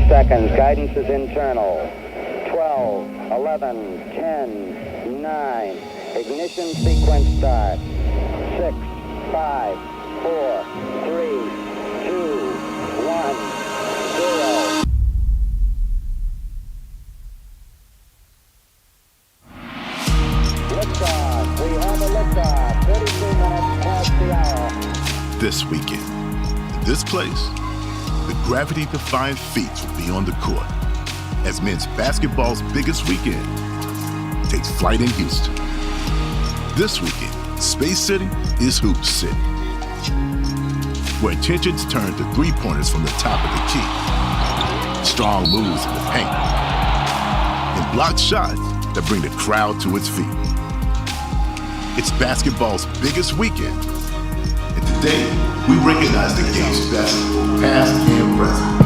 seconds. Guidance is internal. 12, 11, 10, 9. Ignition sequence start. 6, 5, 4, 3, 2, 1, 0. Liftoff. We have a liftoff. 32 minutes past the hour. This weekend, in this place, the gravity-defying feats will be on the court as men's basketball's biggest weekend takes flight in Houston. This weekend, Space City is Hoop City, where attention's turned to three-pointers from the top of the key, strong moves in the paint, and blocked shots that bring the crowd to its feet. It's basketball's biggest weekend, and today we recognize the game's best, past and present.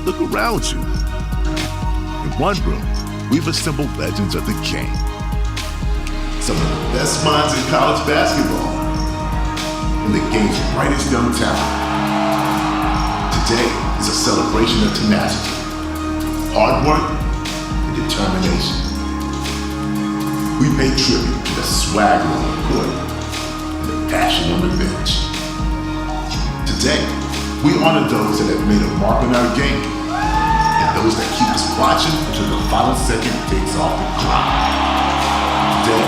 Look around you. In one room, we've assembled legends of the game. Some of the best minds in college basketball and the game's brightest young talent. Today is a celebration of tenacity, hard work, and determination. We pay tribute to the swagger on the court and the passion on the bench. Today, we honor those that have made a mark on our game and those that keep us watching until the final second takes off the clock. Today,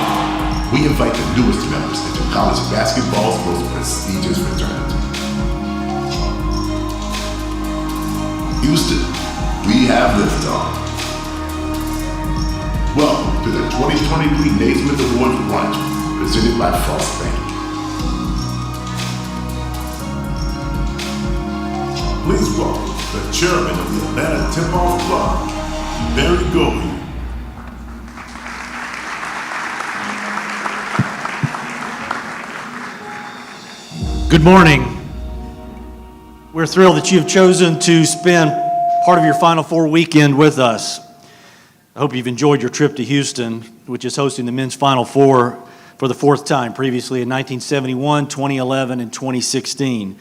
we invite the newest members into college basketball's most prestigious fraternity. Houston, we have liftoff. Welcome to the 2023 Naismith Awards Brunch, presented by Frost Bank. Please welcome the chairman of the Atlanta Tip-Off Club, Barry Goldie. Good morning. We're thrilled that you've chosen to spend part of your Final Four weekend with us. I hope you've enjoyed your trip to Houston, which is hosting the men's Final Four for the fourth time, previously in 1971, 2011, and 2016.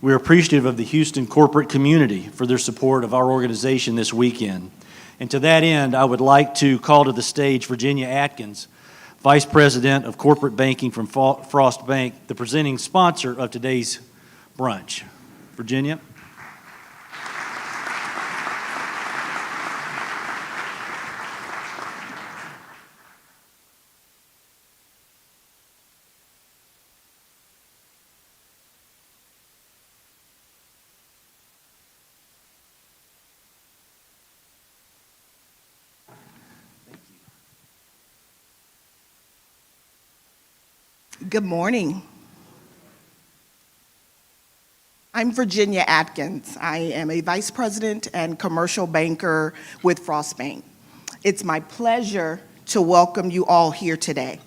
We're appreciative of the Houston corporate community for their support of our organization this weekend. And to that end, I would like to call to the stage Virginia Atkins, Vice President of Corporate Banking from Frost Bank, the presenting sponsor of today's brunch. Virginia. Good morning. I'm Virginia Atkins. I am a Vice President and Commercial Banker with Frost Bank. It's my pleasure to welcome you all here today.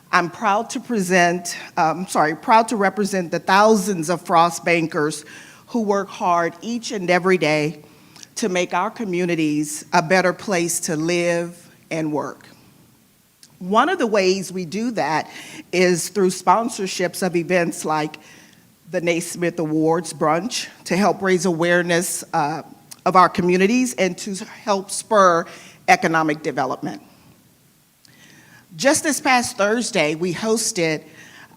I'm proud to represent the thousands of Frost bankers who work hard each and every day to make our communities a better place to live and work. One of the ways we do that is through sponsorships of events like the Naismith Awards Brunch to help raise awareness of our communities and to help spur economic development. Just this past Thursday, we hosted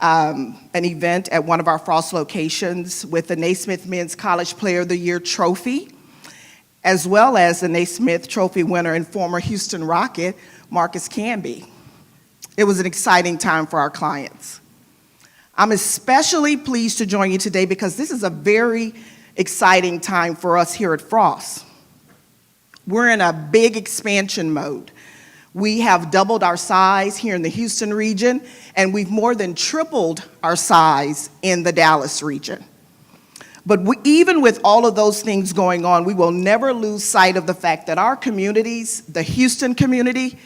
an event at one of our Frost locations with the Naismith Men's College Player of the Year trophy, as well as the Naismith Trophy winner and former Houston Rocket, Marcus Camby. It was an exciting time for our clients. I'm especially pleased to join you today because this is a very exciting time for us here at Frost. We're in a big expansion mode. We have doubled our size here in the Houston region, and we've more than tripled our size in the Dallas region. But even with all of those things going on, we will never lose sight of the fact that our communities, the Houston community,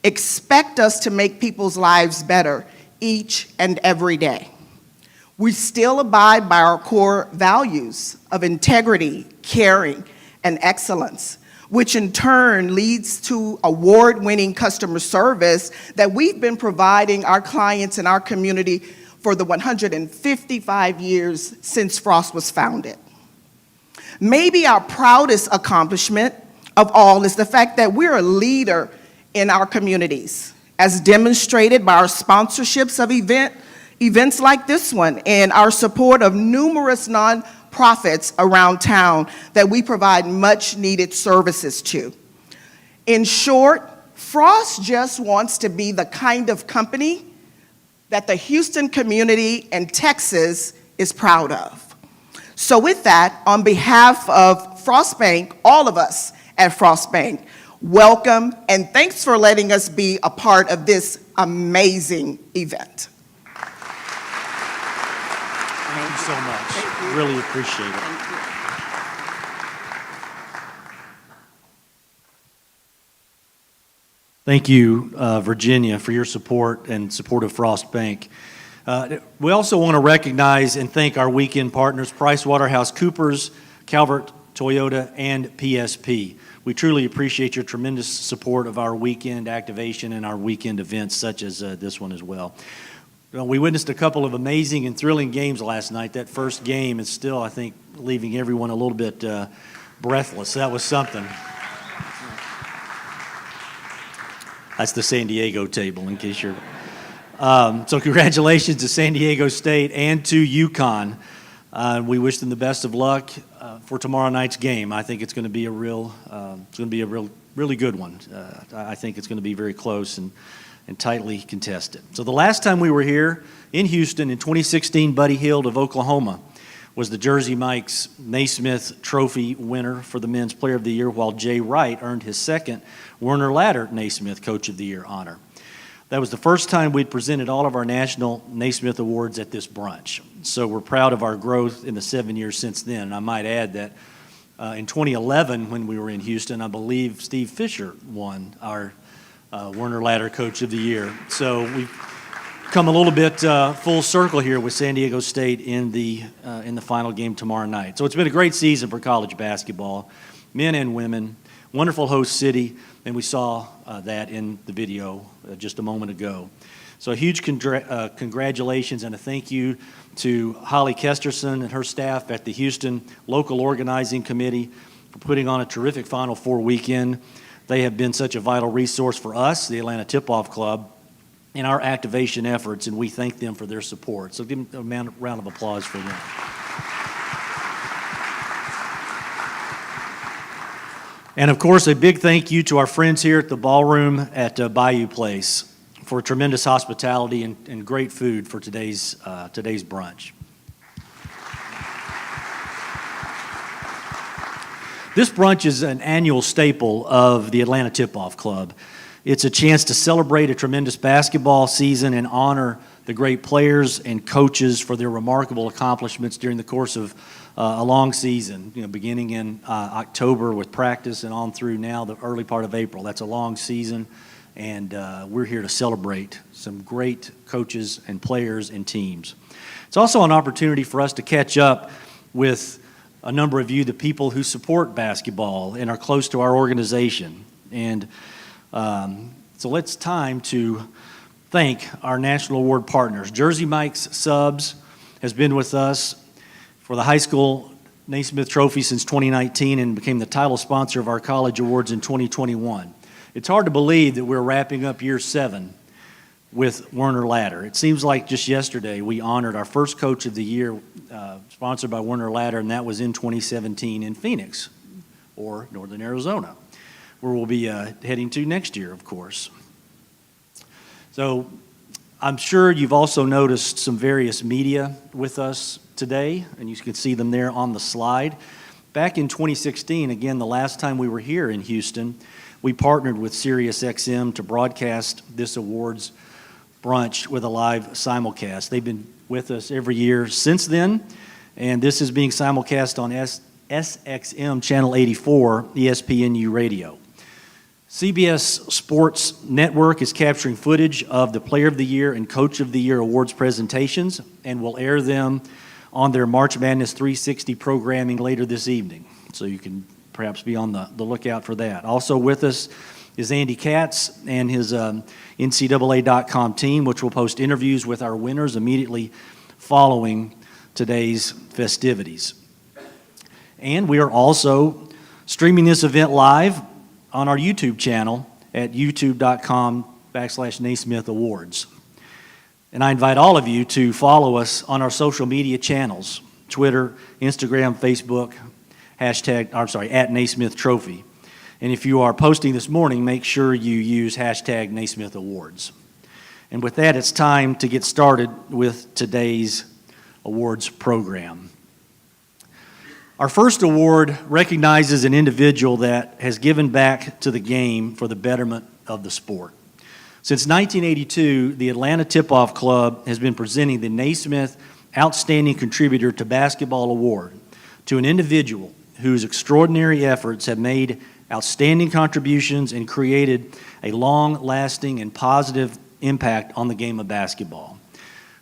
expect us to make people's lives better each and every day. We still abide by our core values of integrity, caring, and excellence, which in turn leads to award-winning customer service that we've been providing our clients and our community for the 155 years since Frost was founded. Maybe our proudest accomplishment of all is the fact that we're a leader in our communities, as demonstrated by our sponsorships of events like this one and our support of numerous nonprofits around town that we provide much needed services to. In short, Frost just wants to be the kind of company that the Houston community and Texas is proud of. So with that, on behalf of Frost Bank, all of us at Frost Bank, welcome and thanks for letting us be a part of this amazing event. Thank you so much. Thank you. Really appreciate it. Thank you. Thank you, Virginia, for your support and support of Frost Bank. We also want to recognize and thank our weekend partners, PricewaterhouseCoopers, Calvert Toyota, and PSP. We truly appreciate your tremendous support of our weekend activation and our weekend events such as this one as well. We witnessed a couple of amazing and thrilling games last night. That first game is still, I think, leaving everyone a little bit breathless. That was something. That's the San Diego table, in case you're... So congratulations to San Diego State and to UConn. We wish them the best of luck for tomorrow night's game. I think it's going to be a really good one. I think it's going to be very close and tightly contested. So the last time we were here in Houston in 2016, Buddy Hield of Oklahoma was the Jersey Mike's Naismith Trophy winner for the Men's Player of the Year, while Jay Wright earned his second Werner Ladder Naismith Coach of the Year honor. That was the first time we'd presented all of our national Naismith awards at this brunch. So we're proud of our growth in the 7 years since then. And I might add that in 2011, when we were in Houston, I believe Steve Fisher won our Werner Ladder Coach of the Year. So we've come a little bit full circle here with San Diego State in the final game tomorrow night. So it's been a great season for college basketball, men and women, wonderful host city, and we saw that in the video just a moment ago. So a huge congratulations and a thank you to Holly Kesterson and her staff at the Houston Local Organizing Committee for putting on a terrific Final Four weekend. They have been such a vital resource for us, the Atlanta Tip-Off Club, in our activation efforts, and we thank them for their support. So give them a round of applause for them. And of course, a big thank you to our friends here at the Ballroom at Bayou Place for tremendous hospitality and great food for today's brunch. This brunch is an annual staple of the Atlanta Tip-Off Club. It's a chance to celebrate a tremendous basketball season and honor the great players and coaches for their remarkable accomplishments during the course of a long season, beginning in October with practice and on through now the early part of April. That's a long season, and we're here to celebrate some great coaches and players and teams. It's also an opportunity for us to catch up with a number of you, the people who support basketball and are close to our organization. And so it's time to thank our national award partners. Jersey Mike's Subs has been with us for the high school Naismith Trophy since 2019 and became the title sponsor of our college awards in 2021. It's hard to believe that we're wrapping up year 7 with Werner Ladder. It seems like just yesterday we honored our first Coach of the Year sponsored by Werner Ladder, and that was in 2017 in Phoenix, or Northern Arizona, where we'll be heading to next year, of course. So I'm sure you've also noticed some various media with us today, and you can see them there on the slide. Back in 2016, again, the last time we were here in Houston, we partnered with SiriusXM to broadcast this awards brunch with a live simulcast. They've been with us every year since then, and this is being simulcast on SXM Channel 84, ESPNU Radio. CBS Sports Network is capturing footage of the Player of the Year and Coach of the Year awards presentations and will air them on their March Madness 360 programming later this evening. So you can perhaps be on the lookout for that. Also with us is Andy Katz and his NCAA.com team, which will post interviews with our winners immediately following today's festivities. And we are also streaming this event live on our YouTube channel at youtube.com/Naismith Awards. And I invite all of you to follow us on our social media channels, Twitter, Instagram, Facebook, at Naismith Trophy. And if you are posting this morning, make sure you use hashtag Naismith Awards. And with that, it's time to get started with today's awards program. Our first award recognizes an individual that has given back to the game for the betterment of the sport. Since 1982, the Atlanta Tip-Off Club has been presenting the Naismith Outstanding Contributor to Basketball Award to an individual whose extraordinary efforts have made outstanding contributions and created a long-lasting and positive impact on the game of basketball.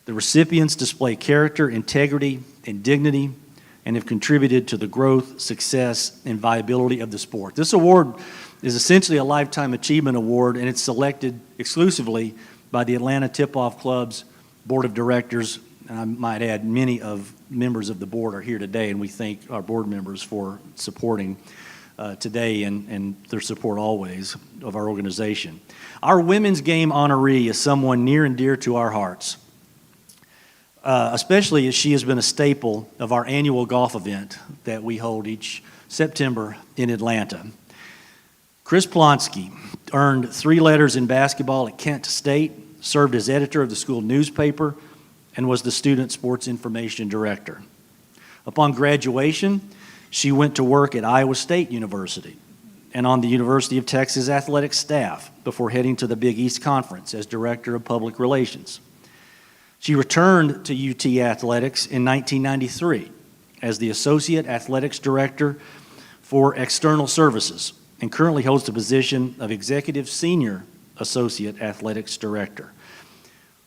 The recipients display character, integrity, and dignity, and have contributed to the growth, success, and viability of the sport. This award is essentially a Lifetime Achievement Award, and it's selected exclusively by the Atlanta Tip-Off Club's Board of Directors. And I might add, many of members of the board are here today, and we thank our board members for supporting today and their support always of our organization. Our women's game honoree is someone near and dear to our hearts, especially as she has been a staple of our annual golf event that we hold each September in Atlanta. Chris Plonsky earned 3 letters in basketball at Kent State, served as editor of the school newspaper, and was the student sports information director. Upon graduation, she went to work at Iowa State University and on the University of Texas athletic staff before heading to the Big East Conference as director of public relations. She returned to UT Athletics in 1993 as the associate athletics director for external services and currently holds the position of executive senior associate athletics director.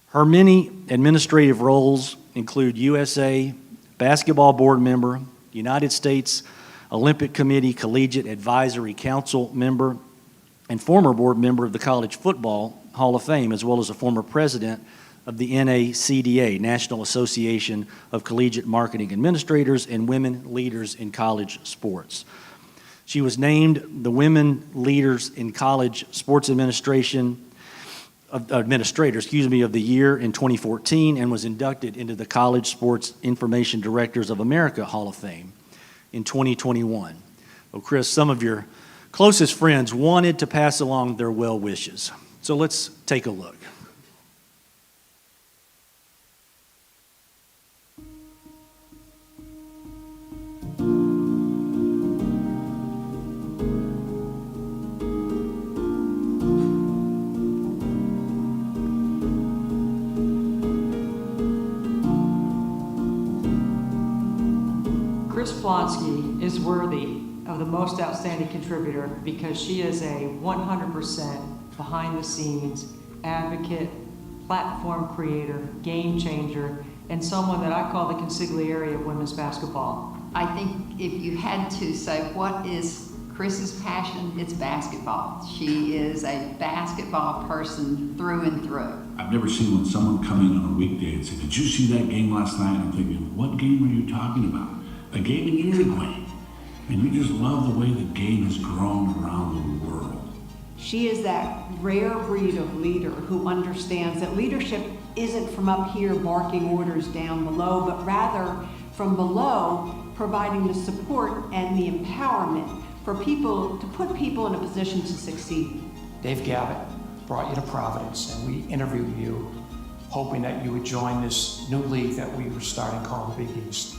Her many administrative roles include USA Basketball Board member, United States Olympic Committee Collegiate Advisory Council member, and former board member of the College Football Hall of Fame, as well as a former president of the NACDA, National Association of Collegiate Marketing Administrators and Women Leaders in College Sports. She was named the Women Leaders in College Sports Administrators of the Year in 2014 and was inducted into the College Sports Information Directors of America Hall of Fame in 2021. Well, Chris, some of your closest friends wanted to pass along their well wishes. So let's take a look. Chris Plonsky is worthy of the most outstanding contributor because she is a 100% behind-the-scenes advocate, platform creator, game changer, and someone that I call the consigliere of women's basketball. I think if you had to say what is Chris's passion, it's basketball. She is a basketball person through and through. I've never seen when someone come in on a weekday and say, "Did you see that game last night?" I'm thinking, what game are you talking about? A game in Uruguay. And you just love the way the game has grown around the world. She is that rare breed of leader who understands that leadership isn't from up here barking orders down below, but rather from below providing the support and the empowerment for people to put people in a position to succeed. Dave Gavitt brought you to Providence, and we interviewed you hoping that you would join this new league that we were starting called the Big East.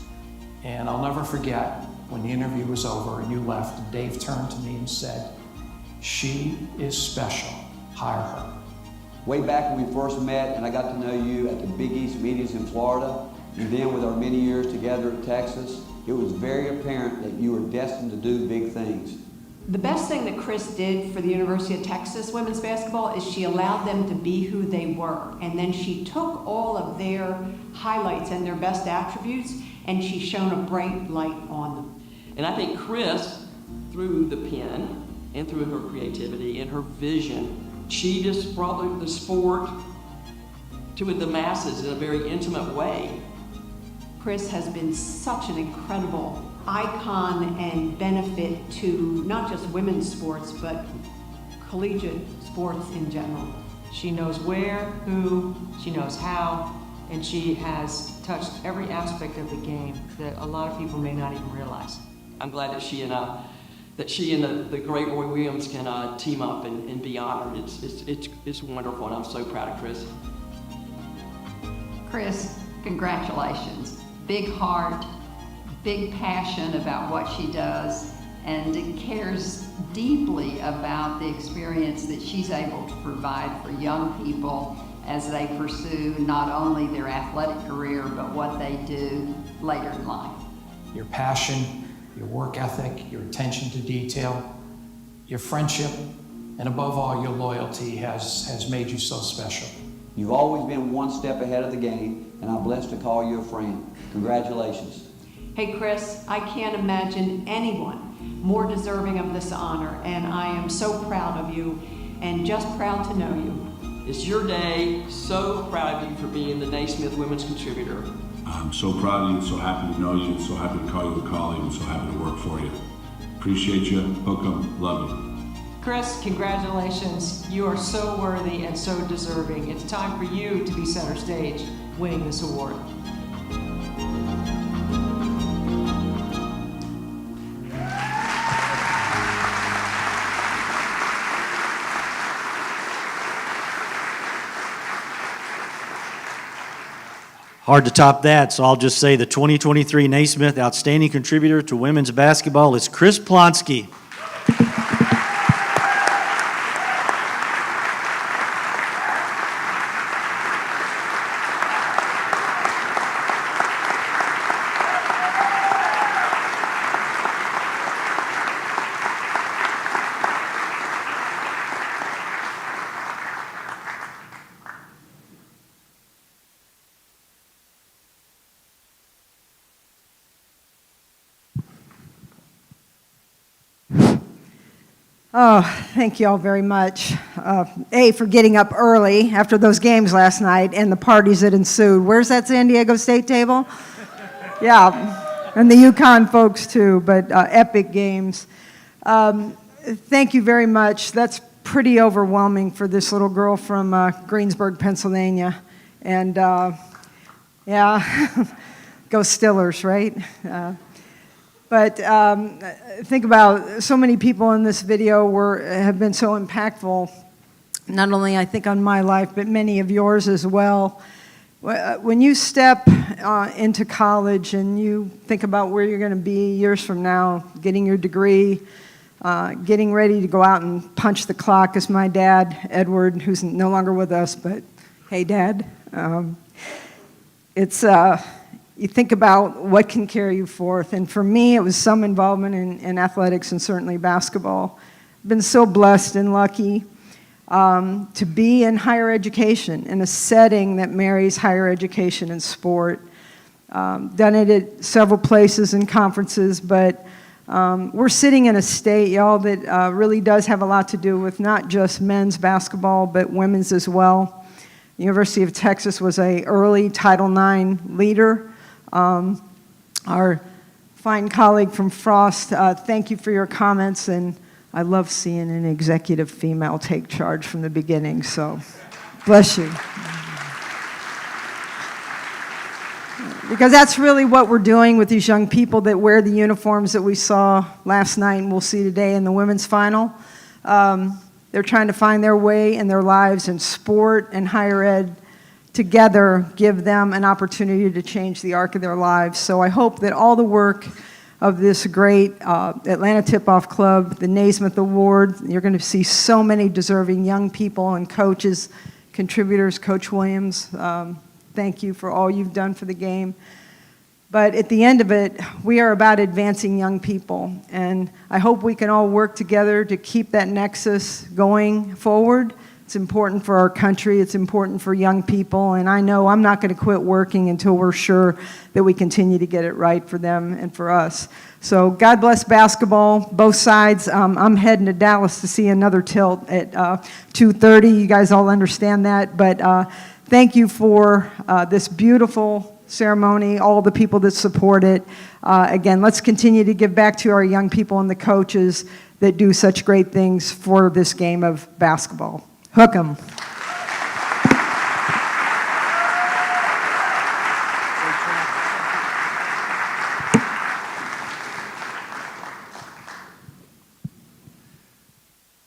And I'll never forget when the interview was over and you left, and Dave turned to me and said, "She is special, hire her." Way back when we first met and I got to know you at the Big East meetings in Florida, and then with our many years together in Texas, it was very apparent that you were destined to do big things. The best thing that Chris did for the University of Texas women's basketball is she allowed them to be who they were. And then she took all of their highlights and their best attributes and she shone a bright light on them. And I think Chris, through the pen and through her creativity and her vision, she just brought the sport to the masses in a very intimate way. Chris has been such an incredible icon and benefit to not just women's sports, but collegiate sports in general. She knows where, who, she knows how, and she has touched every aspect of the game that a lot of people may not even realize. I'm glad that she and the great Roy Williams can team up and be honored. It's wonderful, and I'm so proud of Chris. Chris, congratulations. Big heart, big passion about what she does, and cares deeply about the experience that she's able to provide for young people as they pursue not only their athletic career, but what they do later in life. Your passion, your work ethic, your attention to detail, your friendship, and above all, your loyalty has made you so special. You've always been one step ahead of the game, and I'm blessed to call you a friend. Congratulations. Hey Chris, I can't imagine anyone more deserving of this honor, and I am so proud of you and just proud to know you. It's your day. So proud of you for being the Naismith Women's Contributor. I'm so proud of you, so happy to know you, so happy to call you a colleague, and so happy to work for you. Appreciate you, hook 'em, love you. Chris, congratulations. You are so worthy and so deserving. It's time for you to be center stage winning this award. Hard to top that, so I'll just say the 2023 Naismith Outstanding Contributor to Women's Basketball is Chris Plonsky. Oh, thank you all very much. For getting up early after those games last night and the parties that ensued. Where's that San Diego State table? Yeah, and the UConn folks too, but epic games. Thank you very much. That's pretty overwhelming for this little girl from Greensburg, Pennsylvania. And yeah, go Stillers, right? But think about so many people in this video have been so impactful, not only I think on my life, but many of yours as well. When you step into college and you think about where you're going to be years from now, getting your degree, getting ready to go out and punch the clock, as my dad, Edward, who's no longer with us, but hey, Dad, you think about what can carry you forth. And for me, it was some involvement in athletics and certainly basketball. I've been so blessed and lucky to be in higher education, in a setting that marries higher education and sport. Done it at several places and conferences, but we're sitting in a state, y'all, that really does have a lot to do with not just men's basketball, but women's as well. The University of Texas was an early Title IX leader. Our fine colleague from Frost, thank you for your comments, and I love seeing an executive female take charge from the beginning, so bless you. Because that's really what we're doing with these young people that wear the uniforms that we saw last night and we'll see today in the women's final. They're trying to find their way in their lives in sport and higher ed. Together give them an opportunity to change the arc of their lives. So I hope that all the work of this great Atlanta Tip-Off Club, the Naismith Award, you're going to see so many deserving young people and coaches, contributors. Coach Williams, thank you for all you've done for the game. But at the end of it, we are about advancing young people. And I hope we can all work together to keep that nexus going forward. It's important for our country. It's important for young people. And I know I'm not going to quit working until we're sure that we continue to get it right for them and for us. So God bless basketball, both sides. I'm heading to Dallas to see another tilt at 2:30. You guys all understand that. But thank you for this beautiful ceremony, all the people that support it. Again, let's continue to give back to our young people and the coaches that do such great things for this game of basketball. Hook 'em.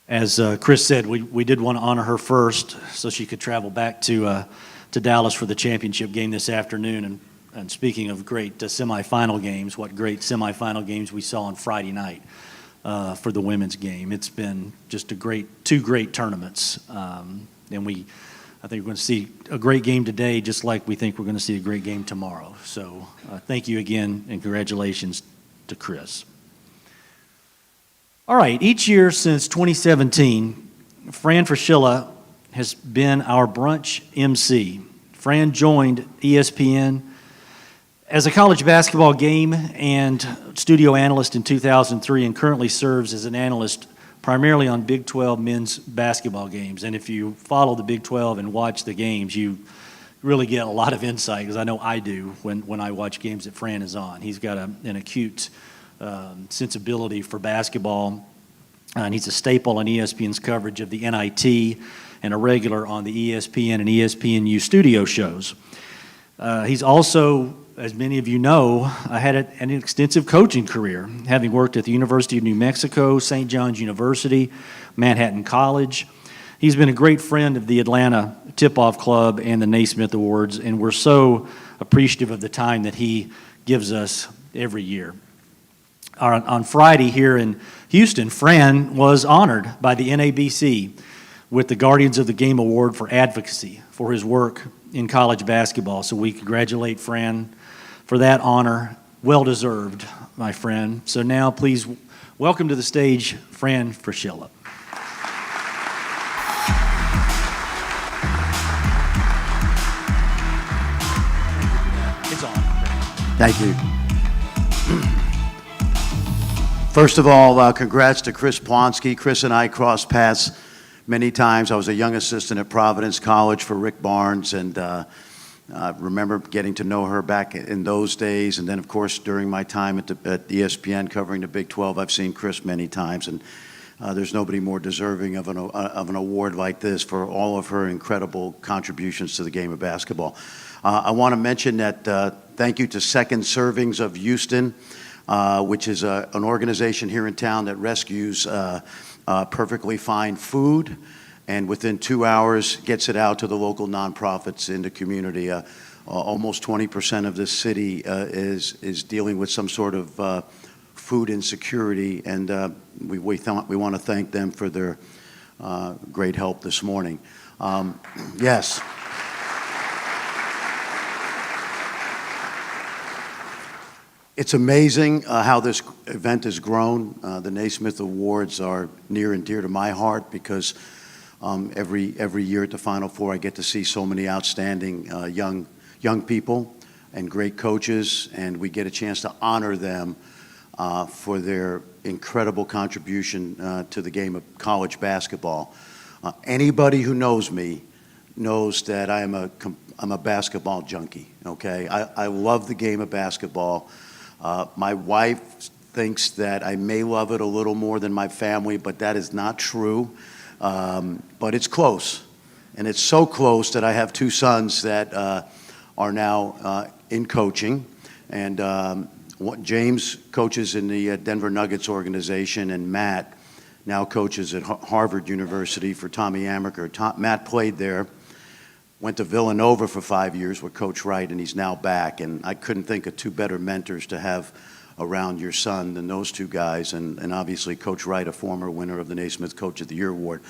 As Chris said, we did want to honor her first so she could travel back to Dallas for the championship game this afternoon. And speaking of great semifinal games, what great semifinal games we saw on Friday night for the women's game. It's been just two great tournaments. And I think we're going to see a great game today, just like we think we're going to see a great game tomorrow. So thank you again, and congratulations to Chris. All right, each year since 2017, Fran Fraschilla has been our brunch MC. Fran joined ESPN as a college basketball game and studio analyst in 2003 and currently serves as an analyst primarily on Big 12 men's basketball games. And if you follow the Big 12 and watch the games, you really get a lot of insight, because I know I do when I watch games that Fran is on. He's got an acute sensibility for basketball, and he's a staple in ESPN's coverage of the NIT and a regular on the ESPN and ESPNU studio shows. He's also, as many of you know, had an extensive coaching career, having worked at the University of New Mexico, St. John's University, Manhattan College. He's been a great friend of the Atlanta Tip-Off Club and the Naismith Awards, and we're so appreciative of the time that he gives us every year. On Friday here in Houston, Fran was honored by the NABC with the Guardians of the Game Award for advocacy for his work in college basketball. So we congratulate Fran for that honor. Well deserved, my friend. So now please welcome to the stage Fran Fraschilla. It's on. Thank you. First of all, congrats to Chris Plonsky. Chris and I crossed paths many times. I was a young assistant at Providence College for Rick Barnes, and I remember getting to know her back in those days. And then, of course, during my time at ESPN covering the Big 12, I've seen Chris many times, and there's nobody more deserving of an award like this for all of her incredible contributions to the game of basketball. I want to mention that thank you to Second Servings of Houston, which is an organization here in town that rescues perfectly fine food, and within 2 hours gets it out to the local nonprofits in the community. Almost 20% of this city is dealing with some sort of food insecurity, and we want to thank them for their great help this morning. Yes. It's amazing how this event has grown. The Naismith Awards are near and dear to my heart because every year at the Final Four I get to see so many outstanding young people and great coaches, and we get a chance to honor them for their incredible contribution to the game of college basketball. Anybody who knows me knows that I'm a basketball junkie. Okay, I love the game of basketball. My wife thinks that I may love it a little more than my family, but that is not true. But it's close, and it's so close that I have two sons that are now in coaching, and James coaches in the Denver Nuggets organization, and Matt now coaches at Harvard University for Tommy Amaker. Matt played there, went to Villanova for 5 years with Coach Wright, and he's now back. And I couldn't think of two better mentors to have around your son than those two guys. And obviously Coach Wright, a former winner of the Naismith Coach of the Year Award.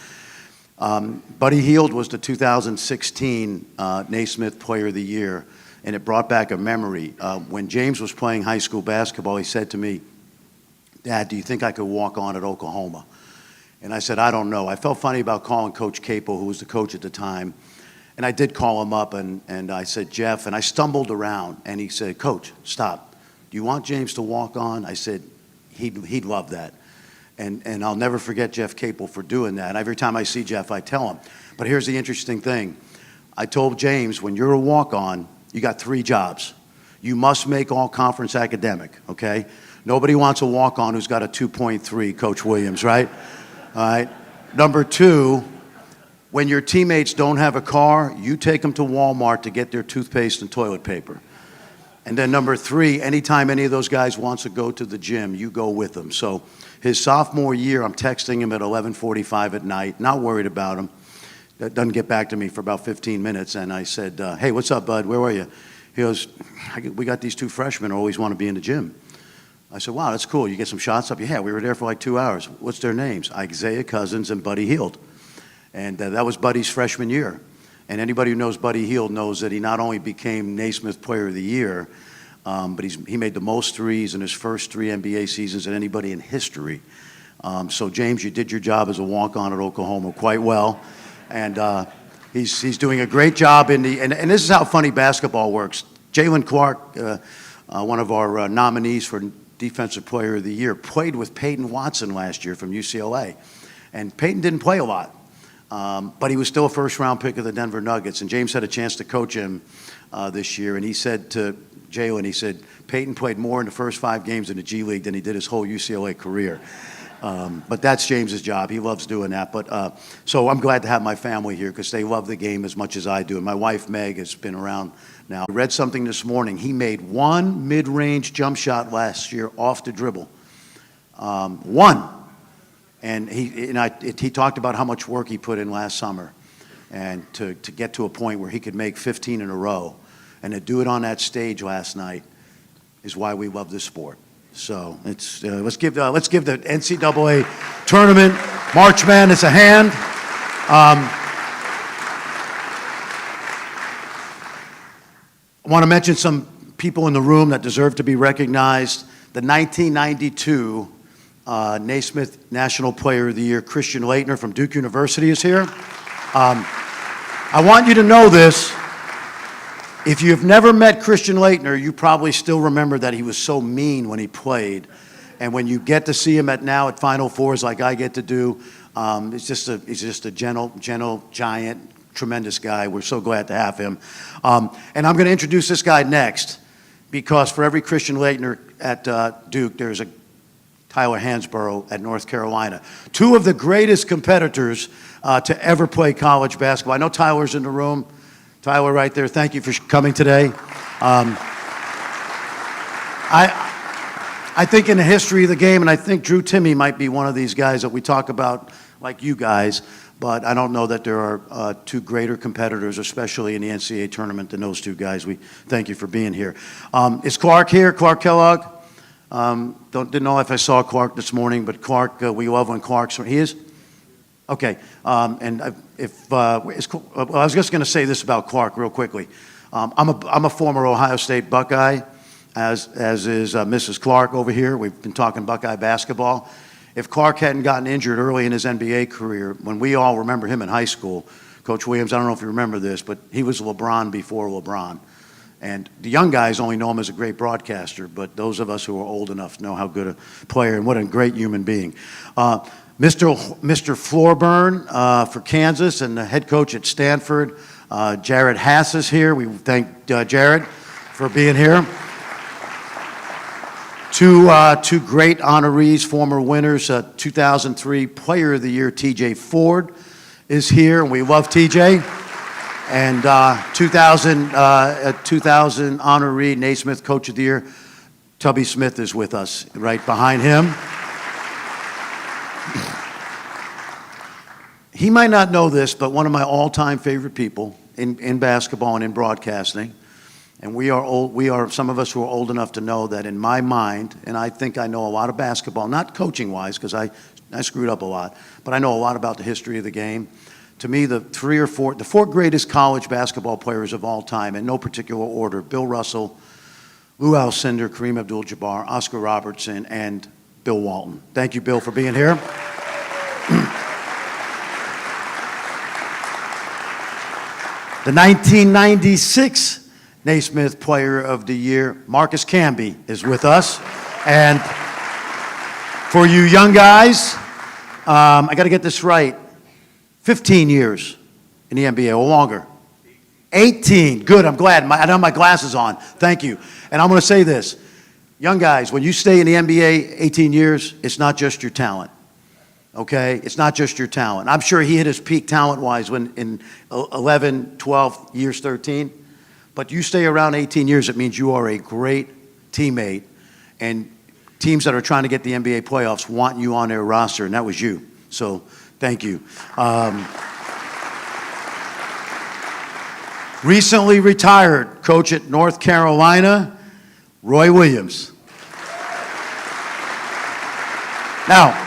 Buddy Hield was the 2016 Naismith Player of the Year, and it brought back a memory. When James was playing high school basketball, he said to me, "Dad, do you think I could walk on at Oklahoma?" And I said, "I don't know." I felt funny about calling Coach Capel, who was the coach at the time. And I did call him up, and I said, "Jeff," and I stumbled around, and he said, "Coach, stop. Do you want James to walk on?" I said, he'd love that. And I'll never forget Jeff Capel for doing that. And every time I see Jeff, I tell him. But here's the interesting thing. I told James, when you're a walk-on, you got 3 jobs. You must make all-conference academic, okay? Nobody wants a walk-on who's got a 2.3, Coach Williams, right? All right. Number 2, when your teammates don't have a car, you take them to Walmart to get their toothpaste and toilet paper. And then number 3, anytime any of those guys wants to go to the gym, you go with them. So his sophomore year, I'm texting him at 11:45 at night, not worried about him. That doesn't get back to me for about 15 minutes. And I said, hey, what's up, bud? Where were you? He goes, we got these 2 freshmen who always want to be in the gym. I said, wow, that's cool. You get some shots up? Yeah, we were there for like 2 hours. What's their names? Isaiah Cousins and Buddy Hield. And that was Buddy's freshman year. And anybody who knows Buddy Hield knows that he not only became Naismith Player of the Year, but he made the most threes in his first 3 NBA seasons than anybody in history. So, James, you did your job as a walk-on at Oklahoma quite well. And he's doing a great job and this is how funny basketball works. Jaylen Clark, one of our nominees for Defensive Player of the Year, played with Peyton Watson last year from UCLA. And Peyton didn't play a lot, but he was still a first-round pick of the Denver Nuggets. And James had a chance to coach him this year. And he said to Jaylen, he said, Peyton played more in the first 5 games in the G League than he did his whole UCLA career. But that's James's job. He loves doing that. But so I'm glad to have my family here because they love the game as much as I do. And my wife, Meg, has been around now. I read something this morning. He made 1 mid-range jump shot last year off the dribble. 1. And he talked about how much work he put in last summer and to get to a point where he could make 15 in a row. And to do it on that stage last night is why we love this sport. So it's, let's give the NCAA tournament, March Madness a hand. I want to mention some people in the room that deserve to be recognized. The 1992 Naismith National Player of the Year, Christian Laettner from Duke University is here. I want you to know this. If you've never met Christian Laettner, you probably still remember that he was so mean when he played. And when you get to see him at Final Fours like I get to do, he's just a gentle giant, tremendous guy. We're so glad to have him. And I'm going to introduce this guy next because for every Christian Laettner at Duke, there's a Tyler Hansborough at North Carolina. 2 of the greatest competitors to ever play college basketball. I know Tyler's in the room. Tyler right there, thank you for coming today. I think in the history of the game, and I think Drew Timme might be one of these guys that we talk about like you guys, but I don't know that there are 2 greater competitors, especially in the NCAA tournament, than those 2 guys. We thank you for being here. Is Clark here, Clark Kellogg? Didn't know if I saw Clark this morning, but Clark, we love when Clark's, he is? Okay, and I was just going to say this about Clark real quickly. I'm a former Ohio State Buckeye, as is Mrs. Clark over here. We've been talking Buckeye basketball. If Clark hadn't gotten injured early in his NBA career, when we all remember him in high school, Coach Williams, I don't know if you remember this, but he was LeBron before LeBron. And the young guys only know him as a great broadcaster, but those of us who are old enough know how good a player and what a great human being. Mr. Floorburn for Kansas and the head coach at Stanford, Jared Hass is here. We thank Jared for being here. Two great honorees, former winners, 2003 Player of the Year, T.J. Ford is here, and we love T.J. And 2000 honoree, Naismith Coach of the Year, Tubby Smith is with us right behind him. He might not know this, but one of my all-time favorite people in basketball and in broadcasting, and we are some of us who are old enough to know that in my mind, and I think I know a lot of basketball, not coaching-wise, because I screwed up a lot, but I know a lot about the history of the game. To me, the 4 greatest college basketball players of all time, in no particular order: Bill Russell, Lou Alcindor, Kareem Abdul-Jabbar, Oscar Robertson, and Bill Walton. Thank you, Bill, for being here. The 1996 Naismith Player of the Year, Marcus Camby, is with us. And for you young guys, I got to get this right, 15 years in the NBA or longer. 18. Good, I'm glad. I don't have my glasses on. Thank you. And I'm going to say this. Young guys, when you stay in the NBA 18 years, it's not just your talent. Okay? It's not just your talent. I'm sure he hit his peak talent-wise when in 11, 12, years 13. But you stay around 18 years, it means you are a great teammate. And teams that are trying to get the NBA playoffs want you on their roster, and that was you. So thank you. Recently retired coach at North Carolina, Roy Williams. Now,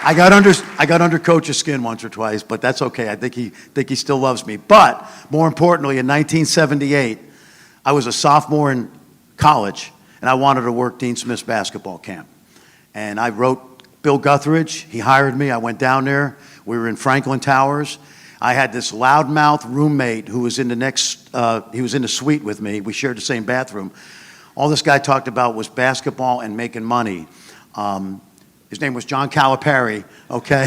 I got under Coach's skin once or twice, but that's okay. I think he still loves me. But more importantly, in 1978, I was a sophomore in college, and I wanted to work Dean Smith's basketball camp. And I wrote Bill Guthridge. He hired me. I went down there. We were in Franklin Towers. I had this loudmouth roommate who was in the next, he was in the suite with me. We shared the same bathroom. All this guy talked about was basketball and making money. His name was John Calipari, okay?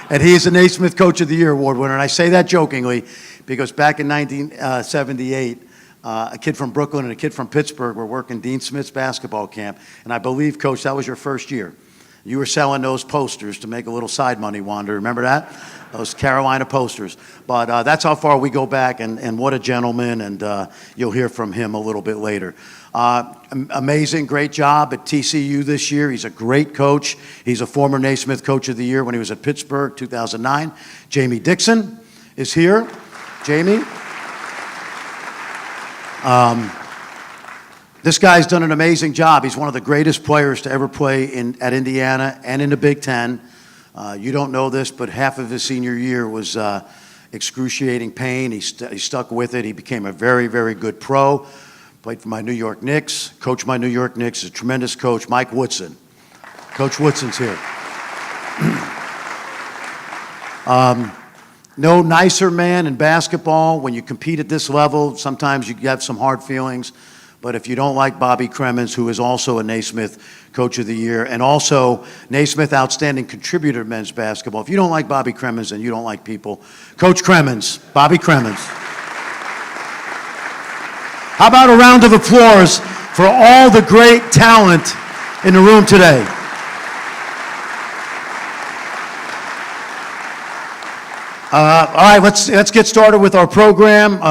And he is the Naismith Coach of the Year award winner. And I say that jokingly because back in 1978, a kid from Brooklyn and a kid from Pittsburgh were working Dean Smith's basketball camp. And I believe, Coach, that was your first year. You were selling those posters to make a little side money, Wanda. Remember that? Those Carolina posters. But that's how far we go back, and what a gentleman, and you'll hear from him a little bit later. Amazing, great job at TCU this year. He's a great coach. He's a former Naismith Coach of the Year when he was at Pittsburgh, 2009. Jamie Dixon is here. Jamie. This guy's done an amazing job. He's one of the greatest players to ever play at Indiana and in the Big Ten. You don't know this, but half of his senior year was excruciating pain. He stuck with it. He became a very, very good pro. Played for my New York Knicks, coached my New York Knicks, a tremendous coach, Mike Woodson. Coach Woodson's here. No nicer man in basketball. When you compete at this level, sometimes you have some hard feelings. But if you don't like Bobby Cremens, who is also a Naismith Coach of the Year, and also Naismith Outstanding Contributor to men's basketball, if you don't like Bobby Cremens, then you don't like people. Coach Cremens, Bobby Cremens. How about a round of applause for all the great talent in the room today? All right, let's get started with our program.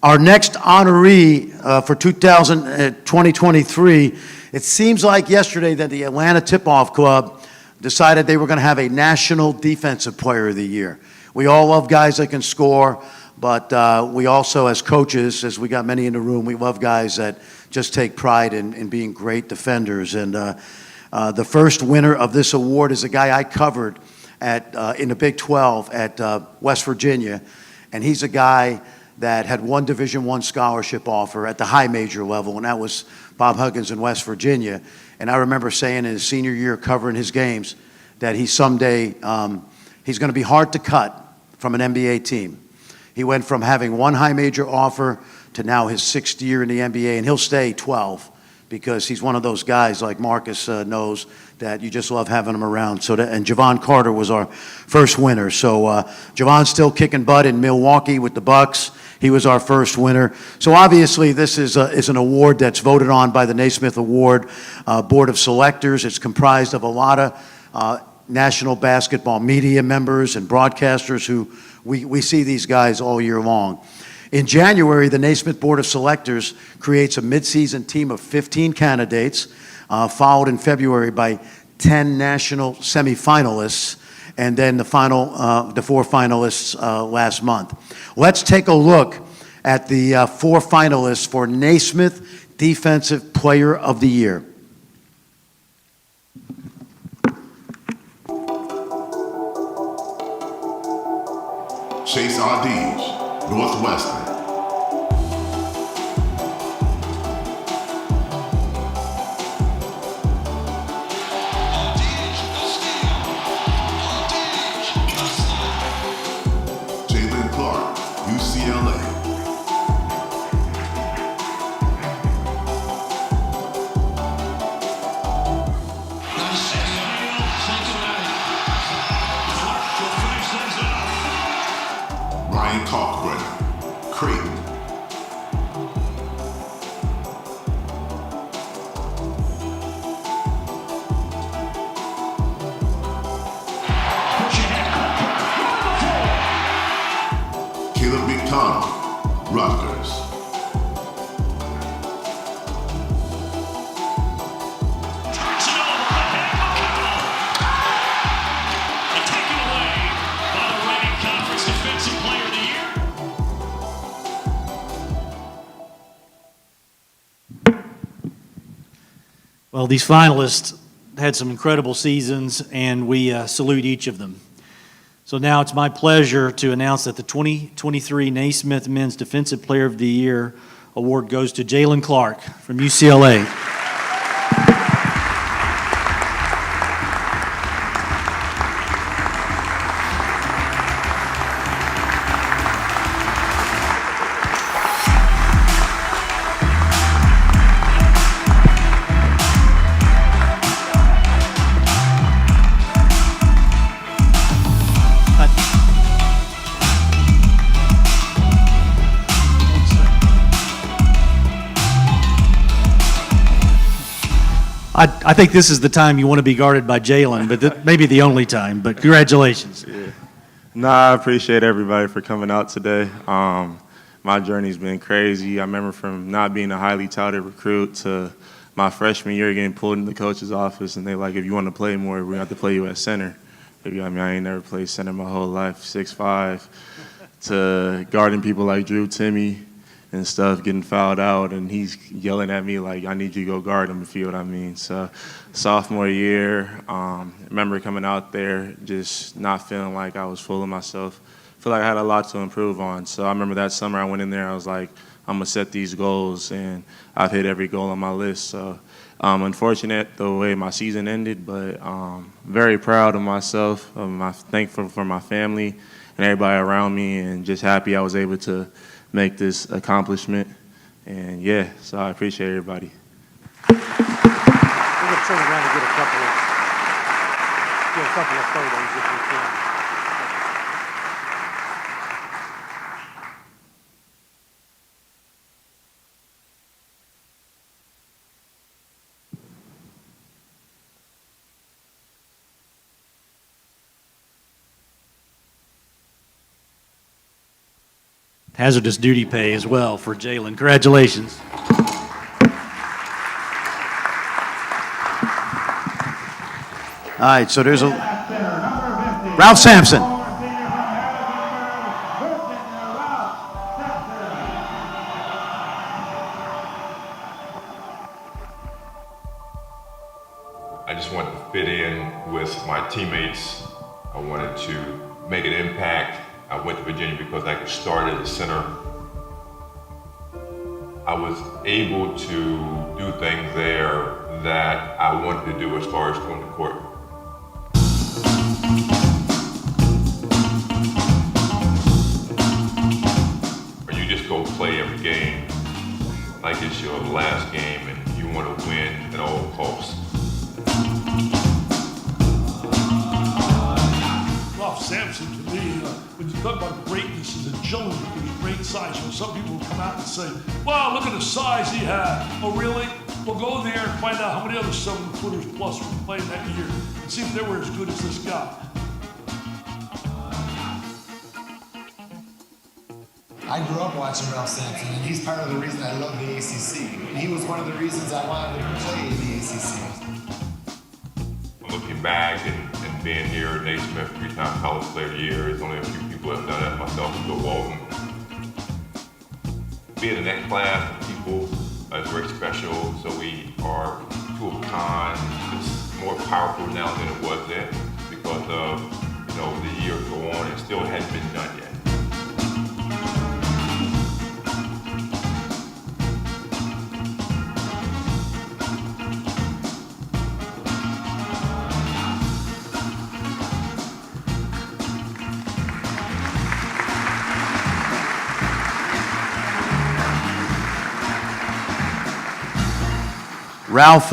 Our next honoree for 2023, it seems like yesterday that the Atlanta Tip-Off Club decided they were going to have a National Defensive Player of the Year. We all love guys that can score, but we also, as coaches, as we got many in the room, we love guys that just take pride in being great defenders. And the first winner of this award is a guy I covered in the Big 12 at West Virginia, and he's a guy that had one Division I scholarship offer at the high major level, and that was Bob Huggins in West Virginia. And I remember saying in his senior year covering his games that he someday, he's going to be hard to cut from an NBA team. He went from having one high major offer to now his 6th year in the NBA, and he'll stay 12 because he's one of those guys like Marcus knows that you just love having him around. And Javon Carter was our first winner. So Javon's still kicking butt in Milwaukee with the Bucks. He was our first winner. So obviously this is an award that's voted on by the Naismith Award Board of Selectors. It's comprised of a lot of national basketball media members and broadcasters who we see these guys all year long. In January, the Naismith Board of Selectors creates a midseason team of 15 candidates, followed in February by 10 national semifinalists, and then the 4 finalists last month. Let's take a look at the 4 finalists for Naismith Defensive Player of the Year. Chase Ardige, Northwestern. UCLA. Ryan Kalkbrenner, Creighton. Caleb McDonald, Rutgers. Well, these finalists had some incredible seasons, and we salute each of them. So now it's my pleasure to announce that the 2023 Naismith Men's Defensive Player of the Year award goes to Jaylen Clark from UCLA. I think this is the time you want to be guarded by Jaylen, but maybe the only time, but congratulations. Yeah. I appreciate everybody for coming out today. My journey's been crazy. I remember from not being a highly touted recruit to my freshman year getting pulled into the coach's office, and they like, if you want to play more, we're going to have to play you at center. I ain't never played center my whole life, 6'5", to guarding people like Drew Timme and stuff, getting fouled out, and he's yelling at me like, I need you to go guard him, if you know what I mean. So sophomore year, I remember coming out there just not feeling like I was full of myself. I feel like I had a lot to improve on. So I remember that summer I went in there, I was like, I'm going to set these goals, and I've hit every goal on my list. So unfortunate the way my season ended, but very proud of myself, thankful for my family and everybody around me, and just happy I was able to make this accomplishment. And yeah, so I appreciate everybody. We're going to turn around and get a couple of photos if we can. Hazardous duty pay as well for Jaylen. Congratulations. All right, so there's a Ralph Sampson. I just wanted to fit in with my teammates. I wanted to make an impact. I went to Virginia because I could start at the center. I was able to do things there that I wanted to do as far as going to court. Or you just go play every game like it's your last game and you want to win at all costs. Sampson, to me, when you talk about greatness and agility for his great size, some people will come out and say, wow, look at the size he had. Oh, really? Well, go there and find out how many other 7-footers plus were playing that year and see if they were as good as this guy. I grew up watching Ralph Sampson, and he's part of the reason I love the ACC. He was one of the reasons I wanted to play in the ACC. Looking back and being here, Naismith, 3-time college player of the year, there's only a few people that have done that, myself and Bill Walton. Being in that class of people is very special, so we are two of a kind. It's more powerful now than it was then because of, the years go on and still hadn't been done yet. Ralph,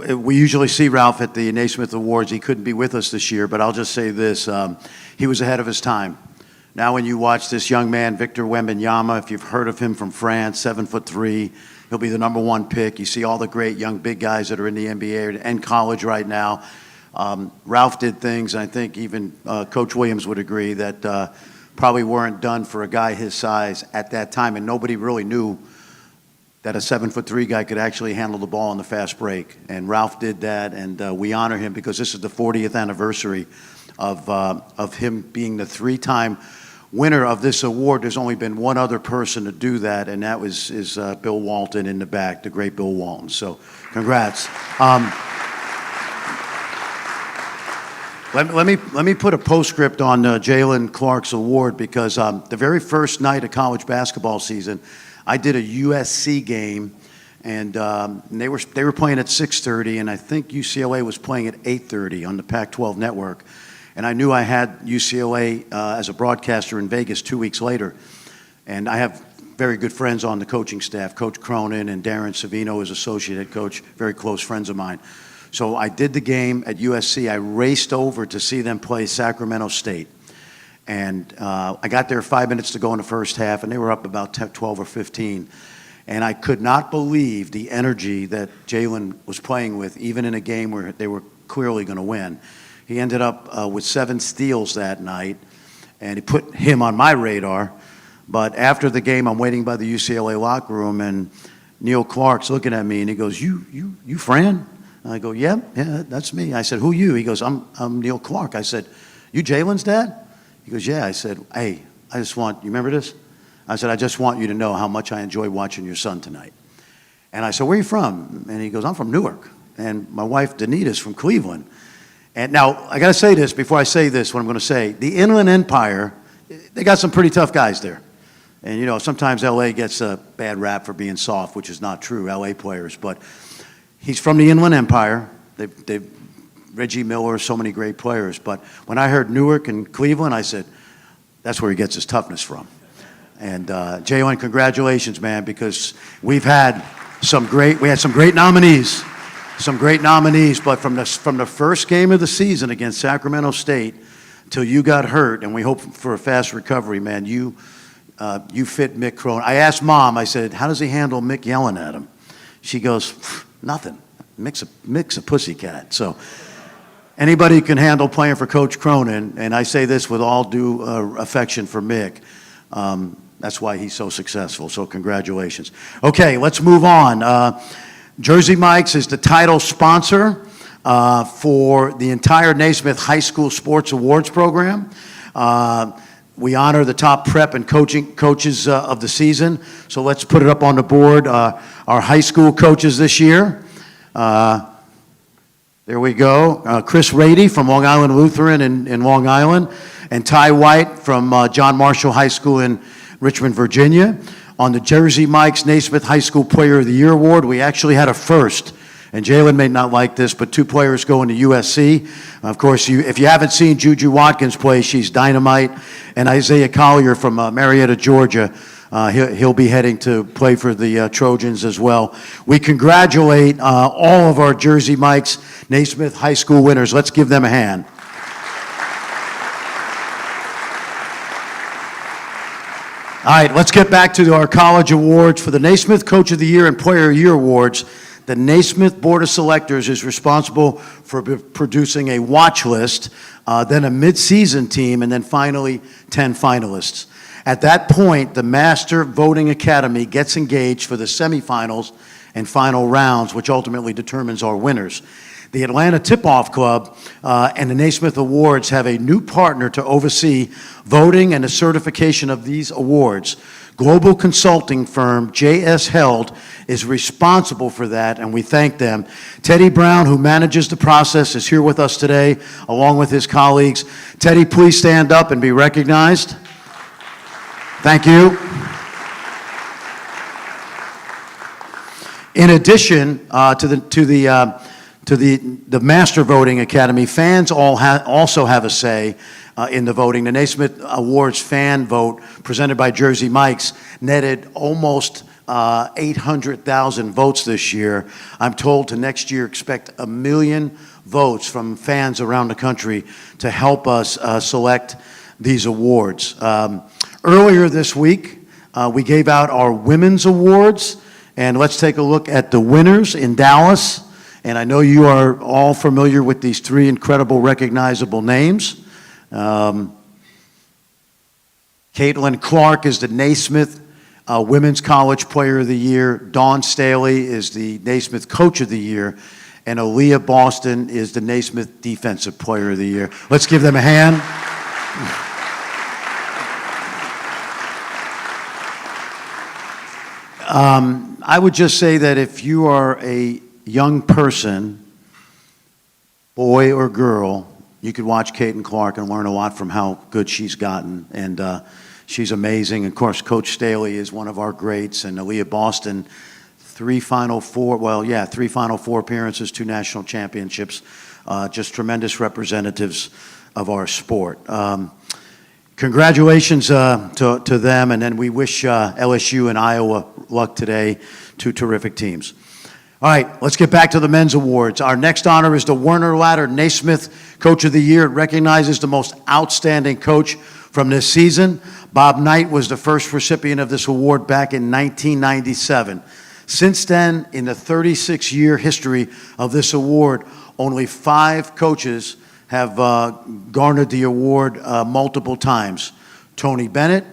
we usually see Ralph at the Naismith Awards. He couldn't be with us this year, but I'll just say this. He was ahead of his time. Now when you watch this young man, Victor Wembanyama, if you've heard of him from France, 7'3", he'll be the #1 pick. You see all the great young big guys that are in the NBA and college right now. Ralph did things, and I think even Coach Williams would agree, that probably weren't done for a guy his size at that time, and nobody really knew that a 7'3" guy could actually handle the ball on the fast break. And Ralph did that, and we honor him because this is the 40th anniversary of him being the 3-time winner of this award. There's only been one other person to do that, and that is Bill Walton in the back, the great Bill Walton. So congrats. Let me put a postscript on Jaylen Clark's award, because the very first night of college basketball season, I did a USC game, and they were playing at 6:30, and I think UCLA was playing at 8:30 on the Pac-12 network. And I knew I had UCLA as a broadcaster in Vegas 2 weeks later. And I have very good friends on the coaching staff. Coach Cronin and Darren Savino is associate head coach, very close friends of mine. So I did the game at USC. I raced over to see them play Sacramento State. And I got there 5 minutes to go in the first half, and they were up about 12 or 15. And I could not believe the energy that Jaylen was playing with, even in a game where they were clearly going to win. He ended up with 7 steals that night, and it put him on my radar. But after the game, I'm waiting by the UCLA locker room, and Neil Clark's looking at me, and he goes, "You Fran?" I go, yeah, that's me. I said, "Who you?" He goes, I'm Neil Clark." I said, "You Jaylen's dad?" He goes, "Yeah." I said, "Hey, I just want, you remember this?" I said, "I just want you to know how much I enjoy watching your son tonight." And I said, "Where are you from?" And he goes, "I'm from Newark. And my wife, Danita's from Cleveland." And now, I got to say this before I say this, what I'm going to say. The Inland Empire, they got some pretty tough guys there. And, you know, sometimes L.A. gets a bad rap for being soft, which is not true, L.A. players. But he's from the Inland Empire. Reggie Miller, so many great players. But when I heard Newark and Cleveland, I said, that's where he gets his toughness from. And Jaylen, congratulations, man, because we had some great nominees. Some great nominees, but from the first game of the season against Sacramento State till you got hurt, and we hope for a fast recovery, man, you fit Mick Cronin. I asked Mom, I said, "How does he handle Mick yelling at him?" She goes, "Nothing. Mick's a pussycat." So anybody can handle playing for Coach Cronin, and I say this with all due affection for Mick. That's why he's so successful, so congratulations. Okay, let's move on. Jersey Mike's is the title sponsor for the entire Naismith High School Sports Awards program. We honor the top prep and coaches of the season. So let's put it up on the board. Our high school coaches this year. There we go. Chris Rady from Long Island Lutheran in Long Island, and Ty White from John Marshall High School in Richmond, Virginia. On the Jersey Mike's Naismith High School Player of the Year Award, we actually had a first. And Jaylen may not like this, but 2 players going to USC. Of course, if you haven't seen Juju Watkins play, she's dynamite. And Isaiah Collier from Marietta, Georgia, he'll be heading to play for the Trojans as well. We congratulate all of our Jersey Mike's Naismith High School winners. Let's give them a hand. All right, let's get back to our college awards. For the Naismith Coach of the Year and Player of the Year awards, the Naismith Board of Selectors is responsible for producing a watch list, then a mid-season team, and then finally 10 finalists. At that point, the Master Voting Academy gets engaged for the semifinals and final rounds, which ultimately determines our winners. The Atlanta Tip-Off Club and the Naismith Awards have a new partner to oversee voting and the certification of these awards. Global consulting firm J.S. Held is responsible for that, and we thank them. Teddy Brown, who manages the process, is here with us today, along with his colleagues. Teddy, please stand up and be recognized. Thank you. In addition to the Master Voting Academy, fans also have a say in the voting. The Naismith Awards fan vote presented by Jersey Mike's netted almost 800,000 votes this year. I'm told to next year expect 1 million votes from fans around the country to help us select these awards. Earlier this week, we gave out our women's awards, and let's take a look at the winners in Dallas. And I know you are all familiar with these three incredible, recognizable names. Caitlin Clark is the Naismith Women's College Player of the Year. Dawn Staley is the Naismith Coach of the Year. And Aaliyah Boston is the Naismith Defensive Player of the Year. Let's give them a hand. I would just say that if you are a young person, boy or girl, you could watch Caitlin Clark and learn a lot from how good she's gotten. And she's amazing. Of course, Coach Staley is one of our greats. And Aaliyah Boston, three Final Four appearances, 2 national championships. Just tremendous representatives of our sport. Congratulations to them, and then we wish LSU and Iowa luck today, 2 terrific teams. All right, let's get back to the men's awards. Our next honor is the Werner Ladder Naismith Coach of the Year. It recognizes the most outstanding coach from this season. Bob Knight was the first recipient of this award back in 1997. Since then, in the 36-year history of this award, only 5 coaches have garnered the award multiple times. Tony Bennett,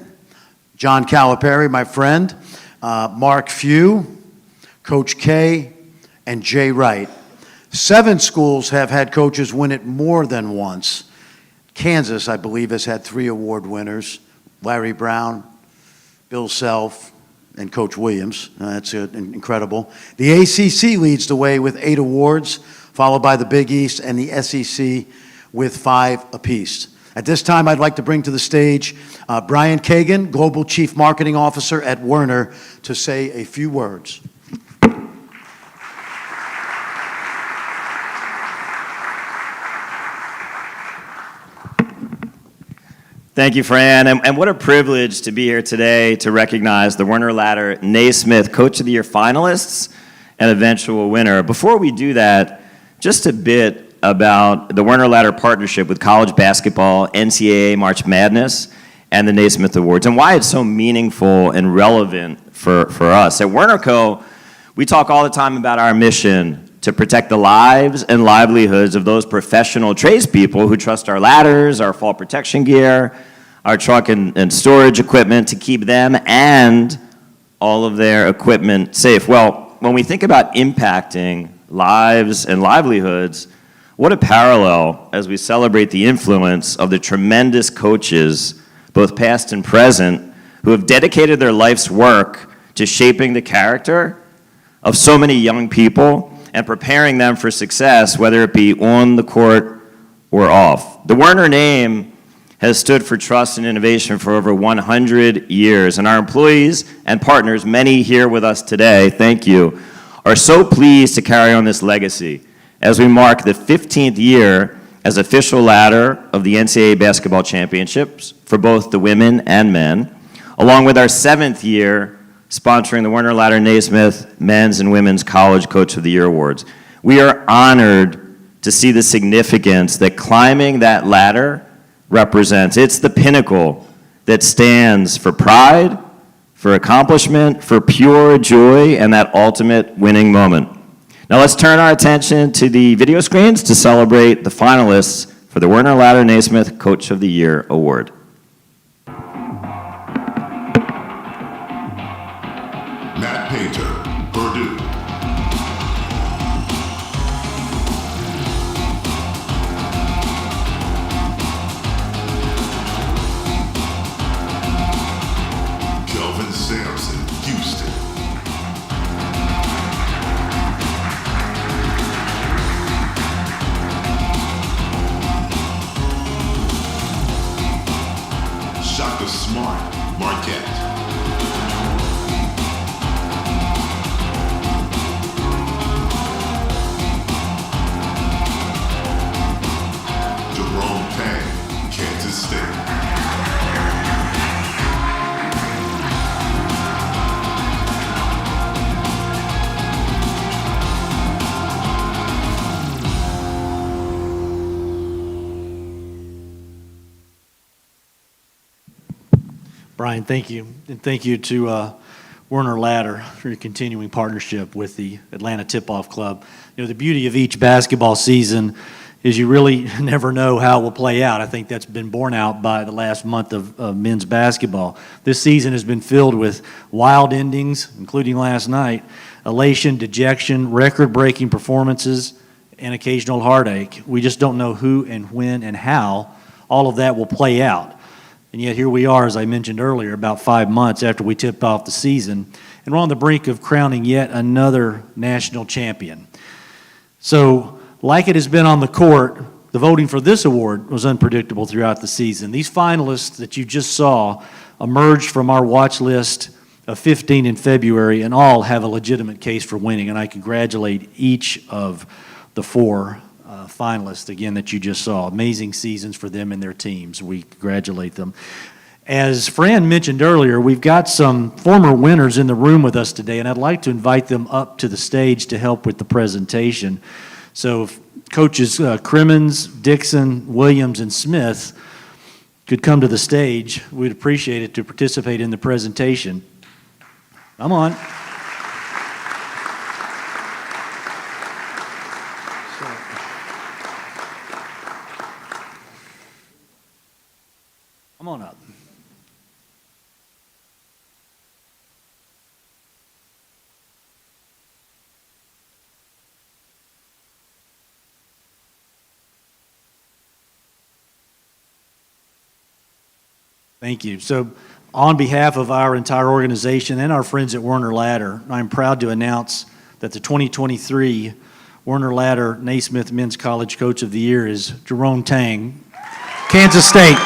John Calipari, my friend, Mark Few, Coach K, and Jay Wright. 7 schools have had coaches win it more than once. Kansas, I believe, has had 3 award winners, Larry Brown, Bill Self, and Coach Williams. That's incredible. The ACC leads the way with 8 awards, followed by the Big East and the SEC with 5 apiece. At this time, I'd like to bring to the stage Brian Kagan, Global Chief Marketing Officer at Werner, to say a few words. Thank you, Fran, and what a privilege to be here today to recognize the Werner Ladder Naismith Coach of the Year finalists and eventual winner. Before we do that, just a bit about the Werner Ladder partnership with college basketball, NCAA March Madness, and the Naismith Awards, and why it's so meaningful and relevant for us. At Werner Co., we talk all the time about our mission to protect the lives and livelihoods of those professional tradespeople who trust our ladders, our fall protection gear, our truck and storage equipment to keep them and all of their equipment safe. Well, when we think about impacting lives and livelihoods, what a parallel as we celebrate the influence of the tremendous coaches, both past and present, who have dedicated their life's work to shaping the character of so many young people and preparing them for success, whether it be on the court or off. The Werner name has stood for trust and innovation for over 100 years, and our employees and partners, many here with us today, thank you, are so pleased to carry on this legacy as we mark the 15th year as official ladder of the NCAA basketball championships for both the women and men, along with our 7th year sponsoring the Werner Ladder Naismith Men's and Women's College Coach of the Year Awards. We are honored to see the significance that climbing that ladder represents. It's the pinnacle that stands for pride, for accomplishment, for pure joy, and that ultimate winning moment. Now let's turn our attention to the video screens to celebrate the finalists for the Werner Ladder Naismith Coach of the Year Award. Matt Painter, Purdue. Kelvin Sampson, Houston. Shaka Smart, Marquette. Brian, thank you. And thank you to Werner Ladder for your continuing partnership with the Atlanta Tip-Off Club. You know, the beauty of each basketball season is you really never know how it will play out. I think that's been borne out by the last month of men's basketball. This season has been filled with wild endings, including last night, elation, dejection, record-breaking performances, and occasional heartache. We just don't know who and when and how all of that will play out. And yet here we are, as I mentioned earlier, about 5 months after we tipped off the season, and we're on the brink of crowning yet another national champion. So, like it has been on the court, the voting for this award was unpredictable throughout the season. These finalists that you just saw emerged from our watch list of 15 in February, and all have a legitimate case for winning, and I congratulate each of the four finalists, again, that you just saw. Amazing seasons for them and their teams. We congratulate them. As Fran mentioned earlier, we've got some former winners in the room with us today, and I'd like to invite them up to the stage to help with the presentation. So if coaches Crimmins, Dixon, Williams, and Smith could come to the stage, we'd appreciate it to participate in the presentation. Come on. Come on up. Thank you. So on behalf of our entire organization and our friends at Werner Ladder, I'm proud to announce that the 2023 Werner Ladder Naismith Men's College Coach of the Year is Jerome Tang, Kansas State.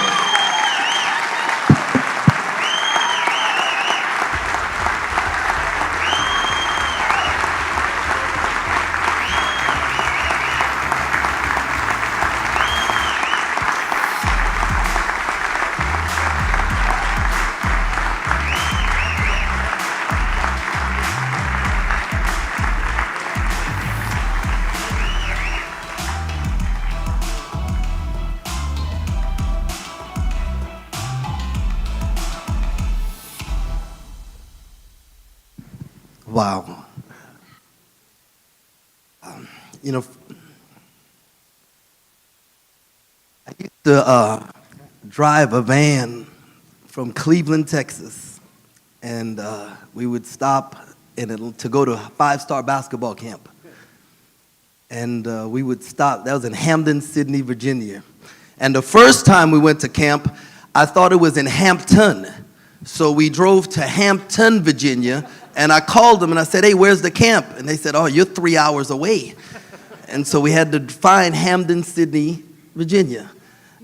Wow. You know, I used to drive a van from Cleveland, Texas, and we would stop to go to a 5-star basketball camp. And we would stop, that was in Hampden, Sydney, Virginia. And the first time we went to camp, I thought it was in Hampton. So we drove to Hampton, Virginia, and I called them and I said, hey, where's the camp? And they said, oh, you're 3 hours away. And so we had to find Hampden, Sydney, Virginia.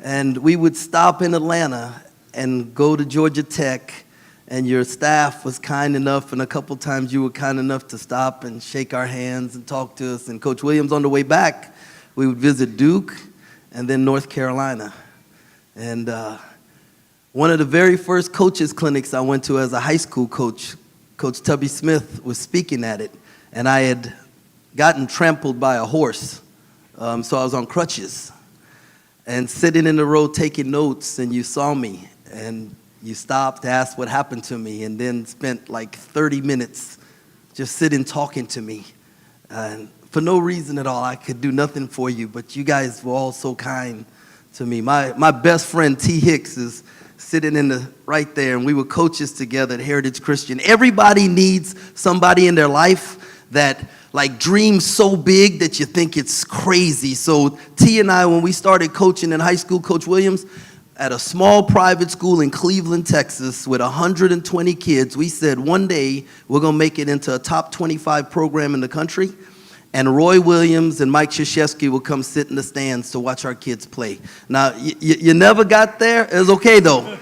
And we would stop in Atlanta and go to Georgia Tech, and your staff was kind enough, and a couple times you were kind enough to stop and shake our hands and talk to us. And Coach Williams, on the way back, we would visit Duke and then North Carolina. And one of the very first coaches clinics I went to as a high school coach, Coach Tubby Smith was speaking at it, and I had gotten trampled by a horse, so I was on crutches. And sitting in the row taking notes, and you saw me, and you stopped, asked what happened to me, and then spent like 30 minutes just sitting talking to me. And for no reason at all, I could do nothing for you, but you guys were all so kind to me. My best friend, T. Hicks, is sitting right there, and we were coaches together at Heritage Christian. Everybody needs somebody in their life that like dreams so big that you think it's crazy. So T and I, when we started coaching in high school, Coach Williams, at a small private school in Cleveland, Texas, with 120 kids, we said one day we're going to make it into a top 25 program in the country, and Roy Williams and Mike Krzyzewski will come sit in the stands to watch our kids play. Now, you never got there. It was okay, though.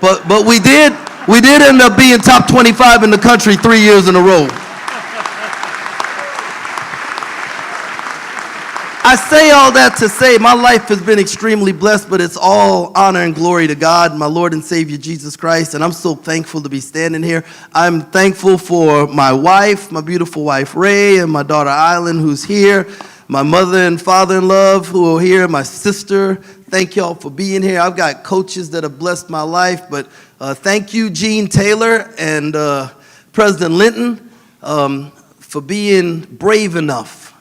But we did end up being top 25 in the country 3 years in a row. I say all that to say my life has been extremely blessed, but it's all honor and glory to God, my Lord and Savior, Jesus Christ, and I'm so thankful to be standing here. I'm thankful for my wife, my beautiful wife, Ray, and my daughter, Island, who's here, my mother and father-in-law who are here, my sister. Thank y'all for being here. I've got coaches that have blessed my life, but Thank you, Gene Taylor and President Linton, for being brave enough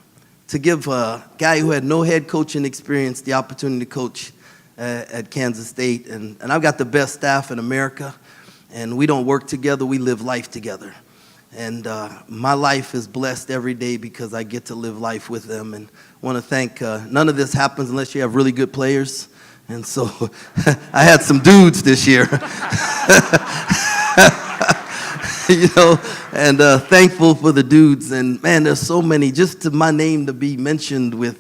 to give a guy who had no head coaching experience the opportunity to coach at Kansas State. And I've got the best staff in America, and we don't work together, we live life together. And my life is blessed every day because I get to live life with them. And I want to thank, none of this happens unless you have really good players. And so I had some dudes this year. You know, and thankful for the dudes. And man, there's so many. Just to my name to be mentioned with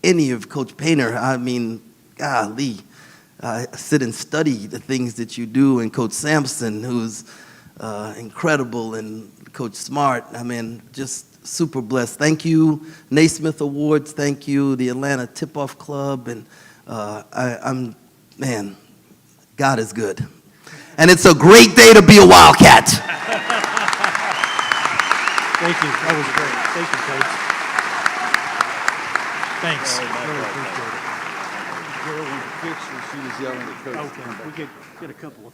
any of Coach Painter, I mean, golly, I sit and study the things that you do. And Coach Sampson, who's incredible, and Coach Smart, I mean, just super blessed. Thank you, Naismith Awards. Thank you, the Atlanta Tip-Off Club. And man, God is good. And it's a great day to be a Wildcat. Thank you. That was great. Thank you, Coach. Thanks. Really appreciate it. Okay, we could get a couple of.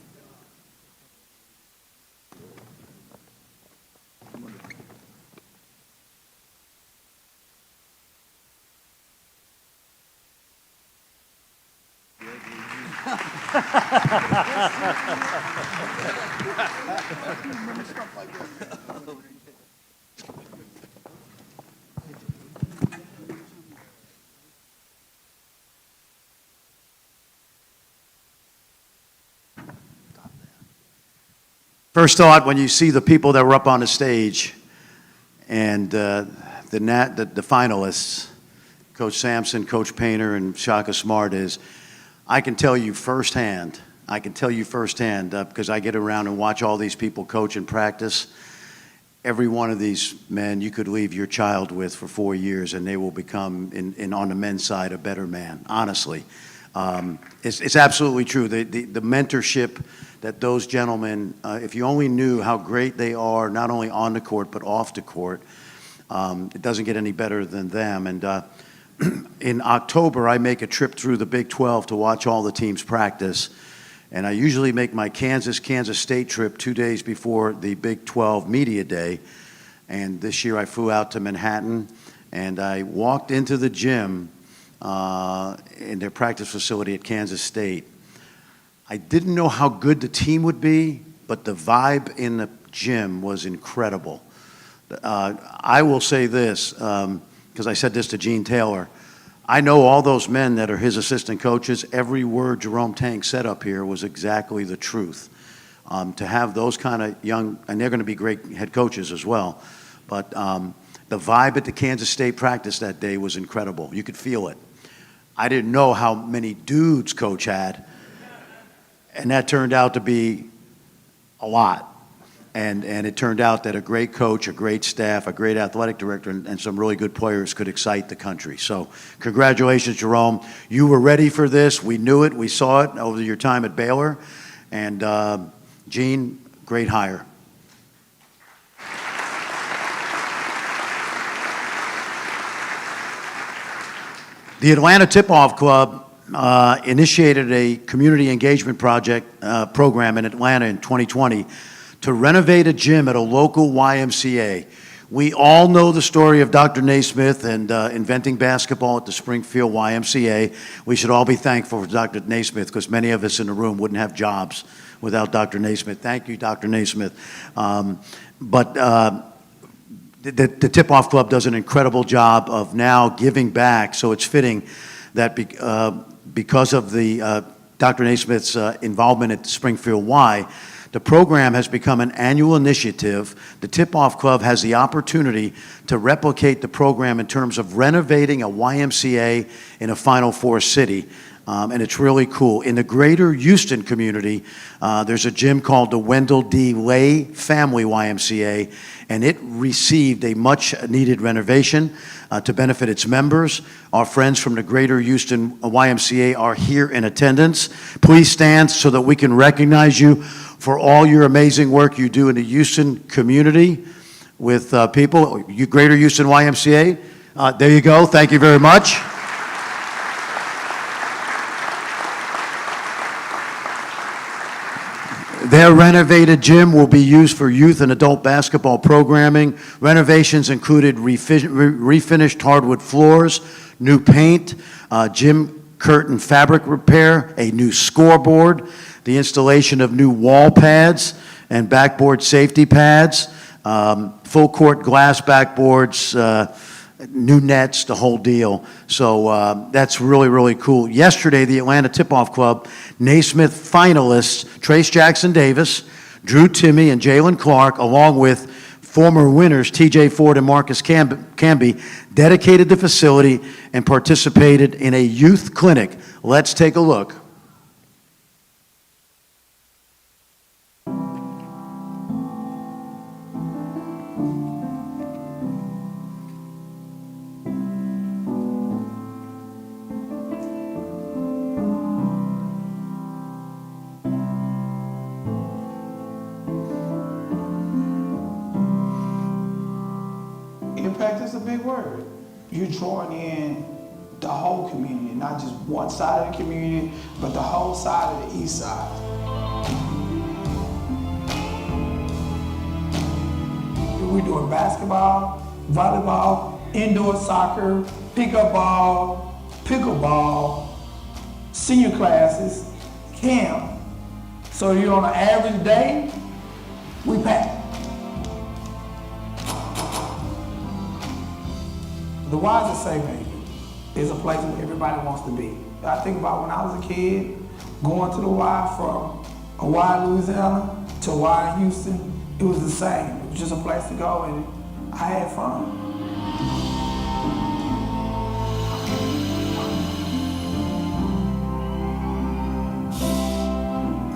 First thought, when you see the people that were up on the stage and the finalists, Coach Sampson, Coach Painter, and Shaka Smart, is I can tell you firsthand, because I get around and watch all these people coach and practice. Every one of these men you could leave your child with for 4 years and they will become, on the men's side, a better man, honestly. It's absolutely true. The mentorship that those gentlemen, if you only knew how great they are, not only on the court but off the court, it doesn't get any better than them. And in October, I make a trip through the Big 12 to watch all the teams practice. And I usually make my Kansas State trip 2 days before the Big 12 Media Day. And this year I flew out to Manhattan and I walked into the gym in their practice facility at Kansas State. I didn't know how good the team would be, but the vibe in the gym was incredible. I will say this, because I said this to Gene Taylor. I know all those men that are his assistant coaches. Every word Jerome Tang said up here was exactly the truth. To have those kind of young, and they're going to be great head coaches as well, but the vibe at the Kansas State practice that day was incredible. You could feel it. I didn't know how many dudes Coach had, and that turned out to be a lot. And it turned out that a great coach, a great staff, a great athletic director, and some really good players could excite the country. So congratulations, Jerome. You were ready for this. We knew it. We saw it over your time at Baylor. And Gene, great hire. The Atlanta Tip-Off Club initiated a community engagement program in Atlanta in 2020 to renovate a gym at a local YMCA. We all know the story of Dr. Naismith and inventing basketball at the Springfield YMCA. We should all be thankful for Dr. Naismith because many of us in the room wouldn't have jobs without Dr. Naismith. Thank you, Dr. Naismith. But the Tip-Off Club does an incredible job of now giving back, so it's fitting that because of the Dr. Naismith's involvement at Springfield Y, the program has become an annual initiative. The Tip-Off Club has the opportunity to replicate the program in terms of renovating a YMCA in a Final Four city. And it's really cool. In the greater Houston community, there's a gym called the Wendell D. Lay Family YMCA, and it received a much-needed renovation to benefit its members. Our friends from the greater Houston YMCA are here in attendance. Please stand so that we can recognize you for all your amazing work you do in the Houston community with people. You Greater Houston YMCA, there you go. Thank you very much. Their renovated gym will be used for youth and adult basketball programming. Renovations included refinished hardwood floors, new paint, gym curtain fabric repair, a new scoreboard, the installation of new wall pads and backboard safety pads, full court glass backboards, new nets, the whole deal. So that's really, really cool. Yesterday, the Atlanta Tip-Off Club Naismith finalists Trace Jackson Davis, Drew Timme, and Jaylen Clark, along with former winners TJ Ford and Marcus Camby, dedicated the facility and participated in a youth clinic. Let's take a look. Impact is a big word. You're drawing in the whole community, not just one side of the community, but the whole side of the east side. We're doing basketball, volleyball, indoor soccer, pickup ball, pickleball, senior classes, camp. So you're on an average day, we pack. The Y is a safe haven. It's a place where everybody wants to be. I think about when I was a kid, going to the Y from a Y in Louisiana to a Y in Houston, it was the same. It was just a place to go and I had fun.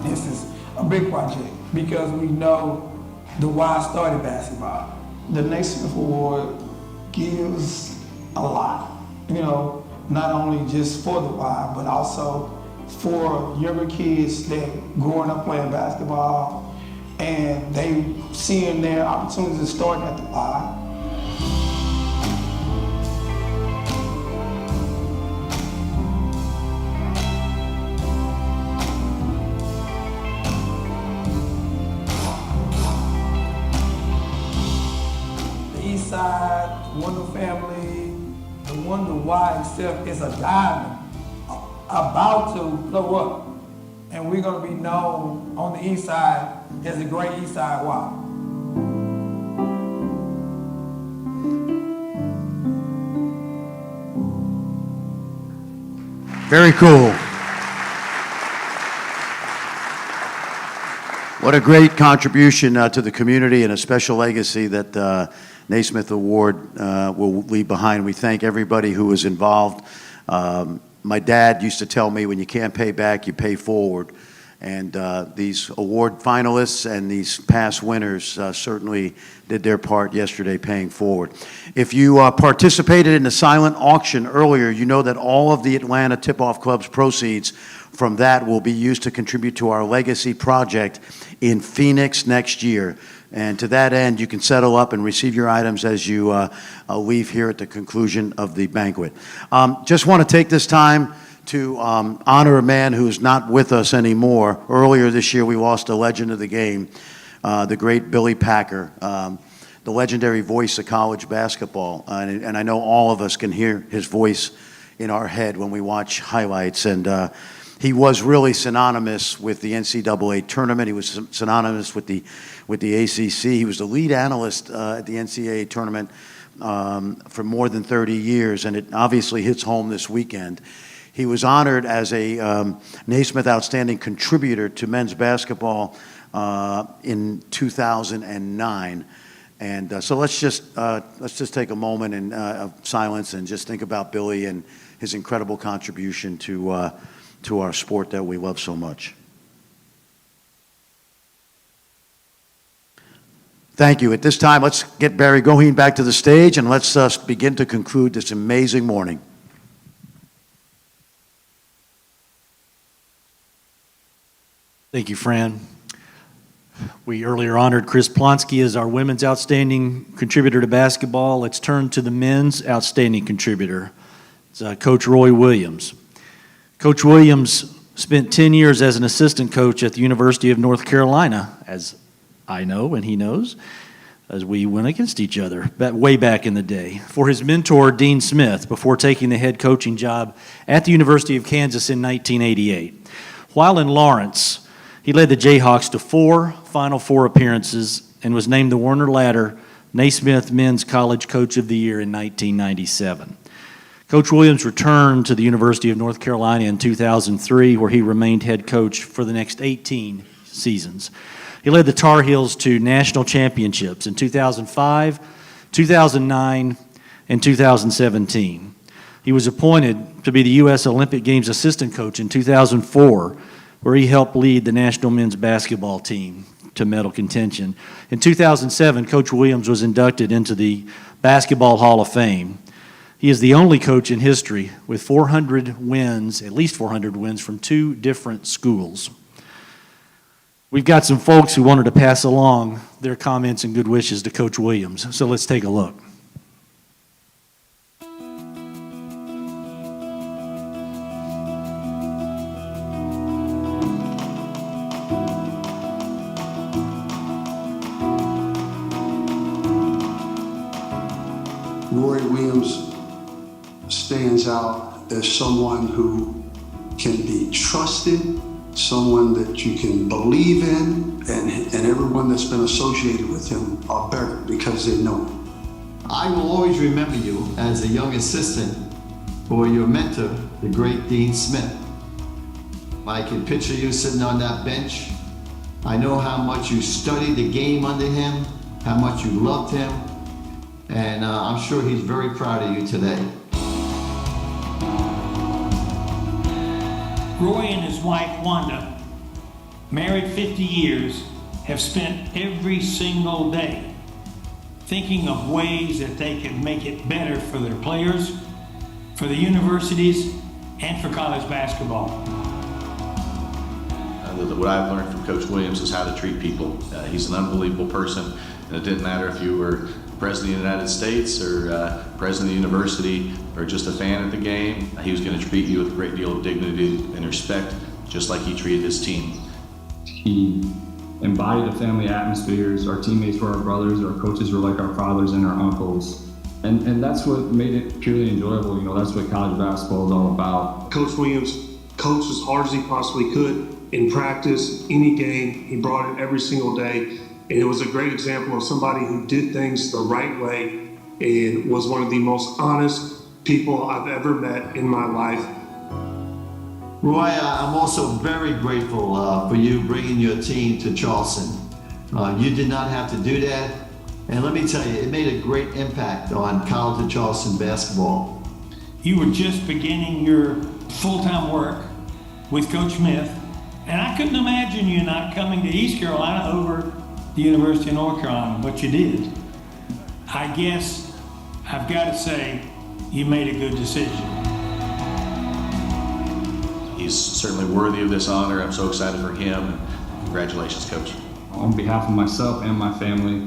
This is a big project because we know the Y started basketball. The Naismith Award gives a lot, you know, not only just for the Y, but also for younger kids that growing up playing basketball and they seeing their opportunities starting at the Y. The East Side, Wonder Family, the Wonder Y itself is a diamond about to blow up. And we're gonna be known on the East Side as the Great East Side Y. Very cool. What a great contribution to the community and a special legacy that Naismith Award will leave behind. We thank everybody who was involved. My dad used to tell me when you can't pay back, you pay forward. And these award finalists and these past winners certainly did their part yesterday paying forward. If you participated in the silent auction earlier, you know that all of the Atlanta Tip-Off Club's proceeds from that will be used to contribute to our legacy project in Phoenix next year. And to that end, you can settle up and receive your items as you leave here at the conclusion of the banquet. Just want to take this time to honor a man who's not with us anymore. Earlier this year, we lost a legend of the game, the great Billy Packer, the legendary voice of college basketball. And I know all of us can hear his voice in our head when we watch highlights. And he was really synonymous with the NCAA tournament. He was synonymous with the ACC. He was the lead analyst at the NCAA tournament for more than 30 years, and it obviously hits home this weekend. He was honored as a Naismith Outstanding Contributor to men's basketball in 2009. And so let's just take a moment of silence and just think about Billy and his incredible contribution to our sport that we love so much. Thank you. At this time, let's get Barry Goheen back to the stage and let's begin to conclude this amazing morning. Thank you, Fran. We earlier honored Chris Plonsky as our women's outstanding contributor to basketball. Let's turn to the men's outstanding contributor. It's Coach Roy Williams. Coach Williams spent 10 years as an assistant coach at the University of North Carolina, as I know and he knows, as we went against each other way back in the day, for his mentor, Dean Smith, before taking the head coaching job at the University of Kansas in 1988. While in Lawrence, he led the Jayhawks to 4 Final Four appearances and was named the Werner Ladder Naismith Men's College Coach of the Year in 1997. Coach Williams returned to the University of North Carolina in 2003, where he remained head coach for the next 18 seasons. He led the Tar Heels to national championships in 2005, 2009, and 2017. He was appointed to be the U.S. Olympic Games assistant coach in 2004, where he helped lead the national men's basketball team to medal contention. In 2007, Coach Williams was inducted into the Basketball Hall of Fame. He is the only coach in history with 400 wins, at least 400 wins, from 2 different schools. We've got some folks who wanted to pass along their comments and good wishes to Coach Williams, so let's take a look. Roy Williams stands out as someone who can be trusted, someone that you can believe in, and everyone that's been associated with him are better because they know him. I will always remember you as a young assistant for your mentor, the great Dean Smith. I can picture you sitting on that bench. I know how much you studied the game under him, how much you loved him, and I'm sure he's very proud of you today. Roy and his wife, Wanda, married 50 years, have spent every single day thinking of ways that they can make it better for their players, for the universities, and for college basketball. What I've learned from Coach Williams is how to treat people. He's an unbelievable person, and it didn't matter if you were President of the United States or President of the university or just a fan of the game. He was going to treat you with a great deal of dignity and respect, just like he treated his team. He embodied the family atmospheres. Our teammates were our brothers, our coaches were like our fathers and our uncles. And that's what made it purely enjoyable. You know, that's what college basketball is all about. Coach Williams coached as hard as he possibly could in practice, any game. He brought it every single day. And it was a great example of somebody who did things the right way and was one of the most honest people I've ever met in my life. Roy, I'm also very grateful for you bringing your team to Charleston. You did not have to do that. And let me tell you, it made a great impact on College of Charleston basketball. You were just beginning your full-time work with Coach Smith, and I couldn't imagine you not coming to East Carolina over the University of North Carolina, but you did. I guess I've got to say you made a good decision. He's certainly worthy of this honor. I'm so excited for him. Congratulations, Coach. On behalf of myself and my family,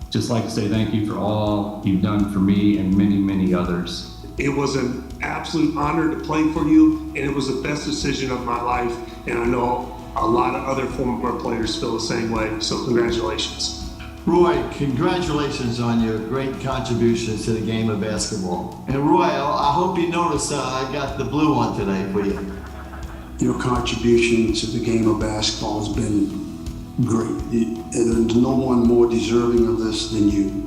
just like to say thank you for all you've done for me and many, many others. It was an absolute honor to play for you, and it was the best decision of my life, and I know a lot of other former players feel the same way, so congratulations. Roy, congratulations on your great contributions to the game of basketball. And Roy, I hope you noticed I got the blue one today for you. Your contribution to the game of basketball has been great. There's no one more deserving of this than you,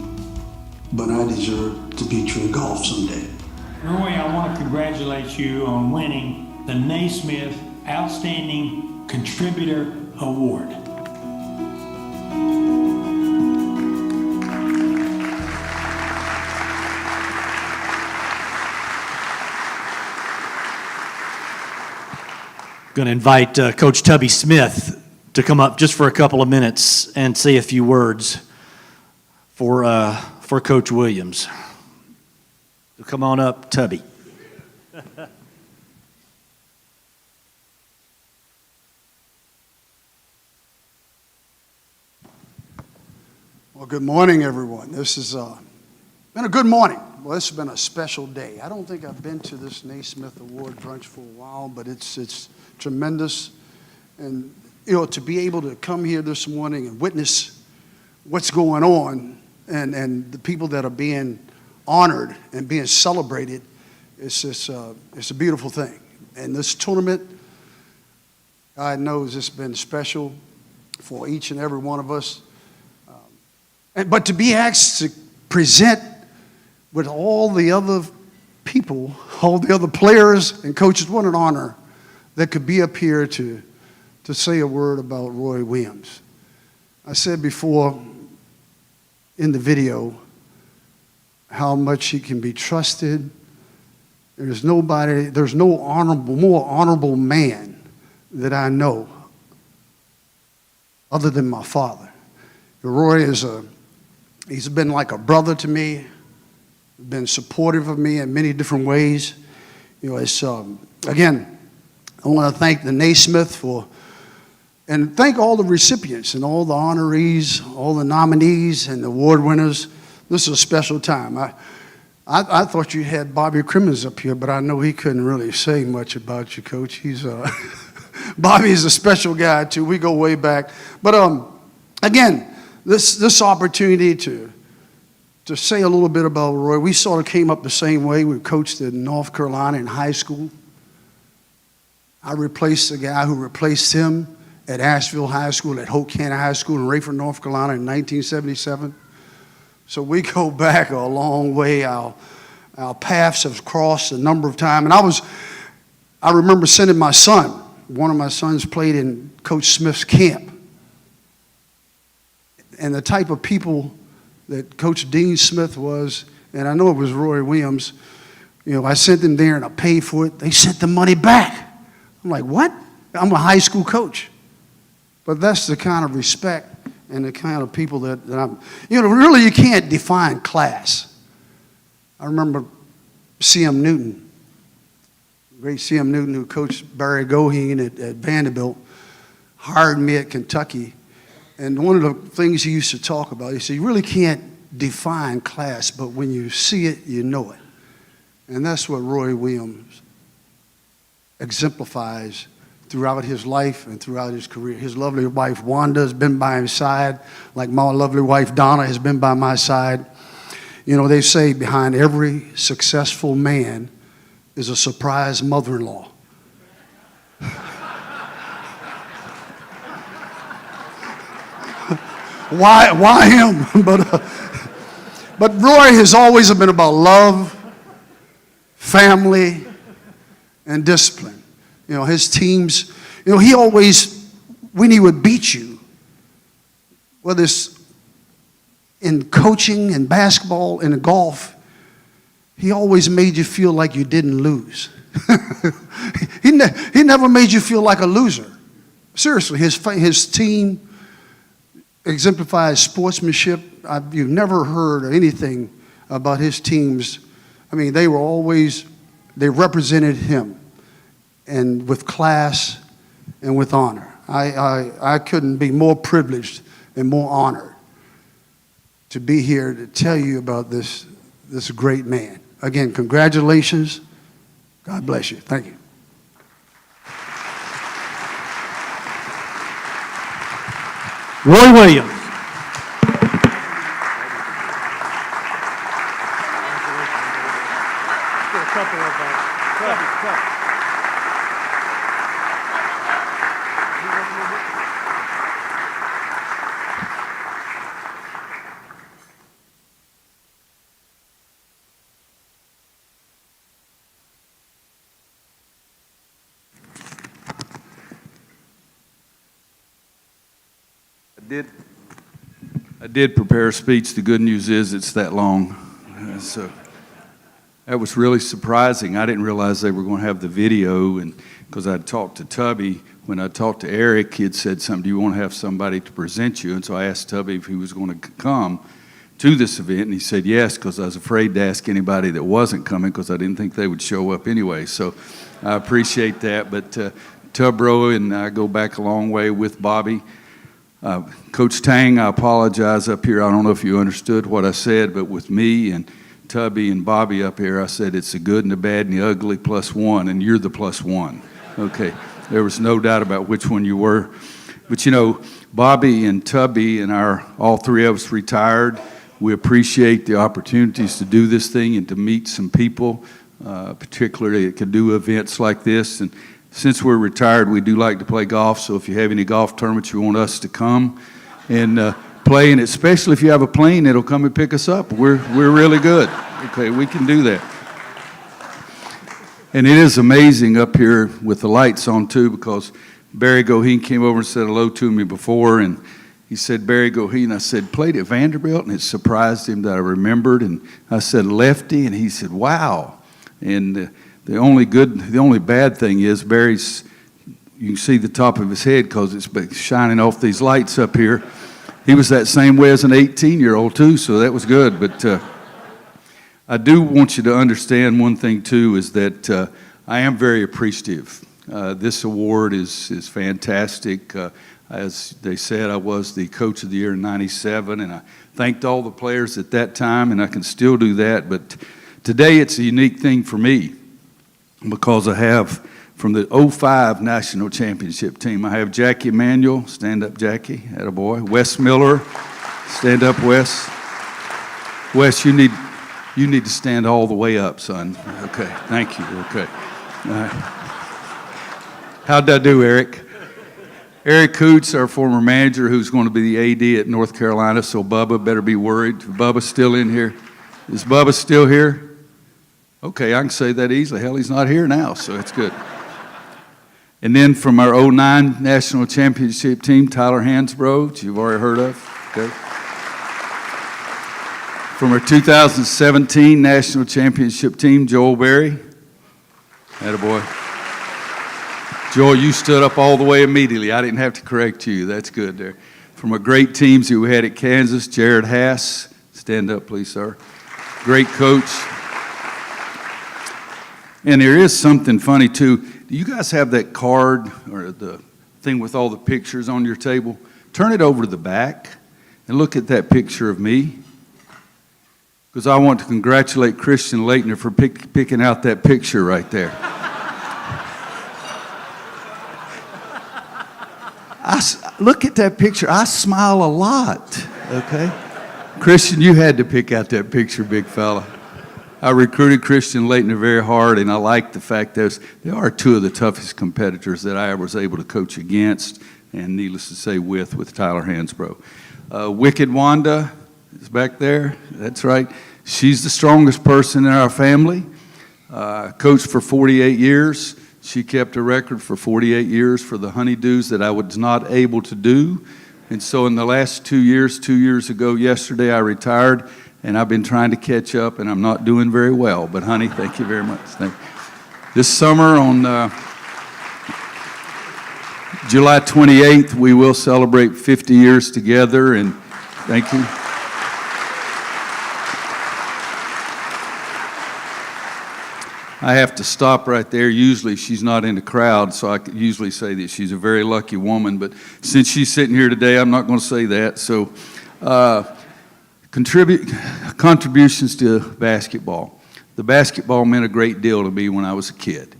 but I deserve to beat you in golf someday. Roy, I want to congratulate you on winning the Naismith Outstanding Contributor Award. Going to invite Coach Tubby Smith to come up just for a couple of minutes and say a few words for Coach Williams. So come on up, Tubby. Well, good morning, everyone. This has been a good morning. Well, it's been a special day. I don't think I've been to this Naismith Award brunch for a while, but it's tremendous. And, you know, to be able to come here this morning and witness what's going on and the people that are being honored and being celebrated, it's a beautiful thing. And this tournament, God knows it's been special for each and every one of us. But to be asked to present with all the other people, all the other players and coaches, what an honor that could be up here to say a word about Roy Williams. I said before in the video how much he can be trusted. There's no more honorable man that I know other than my father. Roy he's been like a brother to me, been supportive of me in many different ways. You know, it's, again, I want to thank the Naismith and thank all the recipients and all the honorees, all the nominees and the award winners. This is a special time. I thought you had Bobby Crimmins up here, but I know he couldn't really say much about you, Coach. He's Bobby's a special guy too. We go way back. But again, this opportunity to say a little bit about Roy, we sort of came up the same way. We coached in North Carolina in high school. I replaced the guy who replaced him at Asheville High School, at Hope Cannon High School in Rayford, North Carolina in 1977. So we go back a long way. Our paths have crossed a number of times. And I remember sending my son. One of my sons played in Coach Smith's camp. And the type of people that Coach Dean Smith was, and I know it was Roy Williams, you know, I sent them there and I paid for it. They sent the money back. I'm like, what? I'm a high school coach. But that's the kind of respect and the kind of people that I'm, you know, really you can't define class. I remember C.M. Newton, great C.M. Newton who coached Barry Goheen at Vanderbilt, hired me at Kentucky. And one of the things he used to talk about, he said, you really can't define class, but when you see it, you know it. And that's what Roy Williams exemplifies throughout his life and throughout his career. His lovely wife, Wanda, has been by his side, like my lovely wife, Donna, has been by my side. You know, they say behind every successful man is a surprise mother-in-law. Why him? But Roy has always been about love, family, and discipline. You know, his teams, you know, he always, when he would beat you, whether it's in coaching and basketball and golf, he always made you feel like you didn't lose. He never made you feel like a loser. Seriously, his team exemplifies sportsmanship. You've never heard anything about his teams. I mean, they represented him, and with class and with honor. I couldn't be more privileged and more honored to be here to tell you about this great man. Again, congratulations. God bless you. Thank you. Roy Williams. I did prepare a speech. The good news is it's that long. So that was really surprising. I didn't realize they were going to have the video, and because I'd talked to Tubby. When I talked to Eric, he had said something, do you want to have somebody to present you? And so I asked Tubby if he was going to come to this event, and he said yes, because I was afraid to ask anybody that wasn't coming because I didn't think they would show up anyway. So I appreciate that. But Tubro and I go back a long way with Bobby. Coach Tang, I apologize up here. I don't know if you understood what I said, but with me and Tubby and Bobby up here, I said, it's the good and the bad and the ugly +1, and you're the +1. Okay, there was no doubt about which one you were. But you know, Bobby and Tubby and all three of us retired. We appreciate the opportunities to do this thing and to meet some people, particularly that can do events like this. And since we're retired, we do like to play golf, so if you have any golf tournaments you want us to come and play, and especially if you have a plane that'll come and pick us up, we're really good. Okay, we can do that. And it is amazing up here with the lights on too, because Barry Goheen came over and said hello to me before, and he said, Barry Goheen, I said, played at Vanderbilt, and it surprised him that I remembered, and I said, lefty, and he said, wow. And the only bad thing is Barry's, you can see the top of his head because it's shining off these lights up here. He was that same way as an 18-year-old too, so that was good. But I do want you to understand one thing too, is that I am very appreciative. This award is fantastic. As they said, I was the Coach of the Year in '97, and I thanked all the players at that time, and I can still do that. But today it's a unique thing for me because I have, from the '05 National Championship team, I have Jackie Emanuel, stand up Jackie, attaboy. Wes Miller, stand up Wes. Wes, you need to stand all the way up, son. Okay, thank you, okay. All right. How'd I do, Eric? Eric Coots, our former manager, who's going to be the AD at North Carolina, so Bubba better be worried. Bubba's still in here. Is Bubba still here? Okay, I can say that easily. Hell, he's not here now, so it's good. And then from our '09 National Championship team, Tyler Hansbrough, which you've already heard of. Okay. From our 2017 National Championship team, Joel Berry. Attaboy. Joel, you stood up all the way immediately. I didn't have to correct you. That's good there. From our great teams that we had at Kansas, Jared Hass. Stand up, please, sir. Great coach. And there is something funny, too. Do you guys have that card or the thing with all the pictures on your table? Turn it over to the back and look at that picture of me. Because I want to congratulate Christian Leitner for picking out that picture right there. Look at that picture. I smile a lot, okay? Christian, you had to pick out that picture, big fella. I recruited Christian Leitner very hard, and I like the fact that they are two of the toughest competitors that I was able to coach against, and needless to say, with Tyler Hansbrough. Wicked Wanda is back there. That's right. She's the strongest person in our family. Coached for 48 years. She kept a record for 48 years for the honeydews that I was not able to do. And so in the last 2 years ago, yesterday, I retired, and I've been trying to catch up, and I'm not doing very well. But honey, thank you very much. Thank you. This summer on July 28th, we will celebrate 50 years together, and thank you. I have to stop right there. Usually she's not in the crowd, so I could usually say that she's a very lucky woman. But since she's sitting here today, I'm not going to say that. So contributions to basketball. The basketball meant a great deal to me when I was a kid.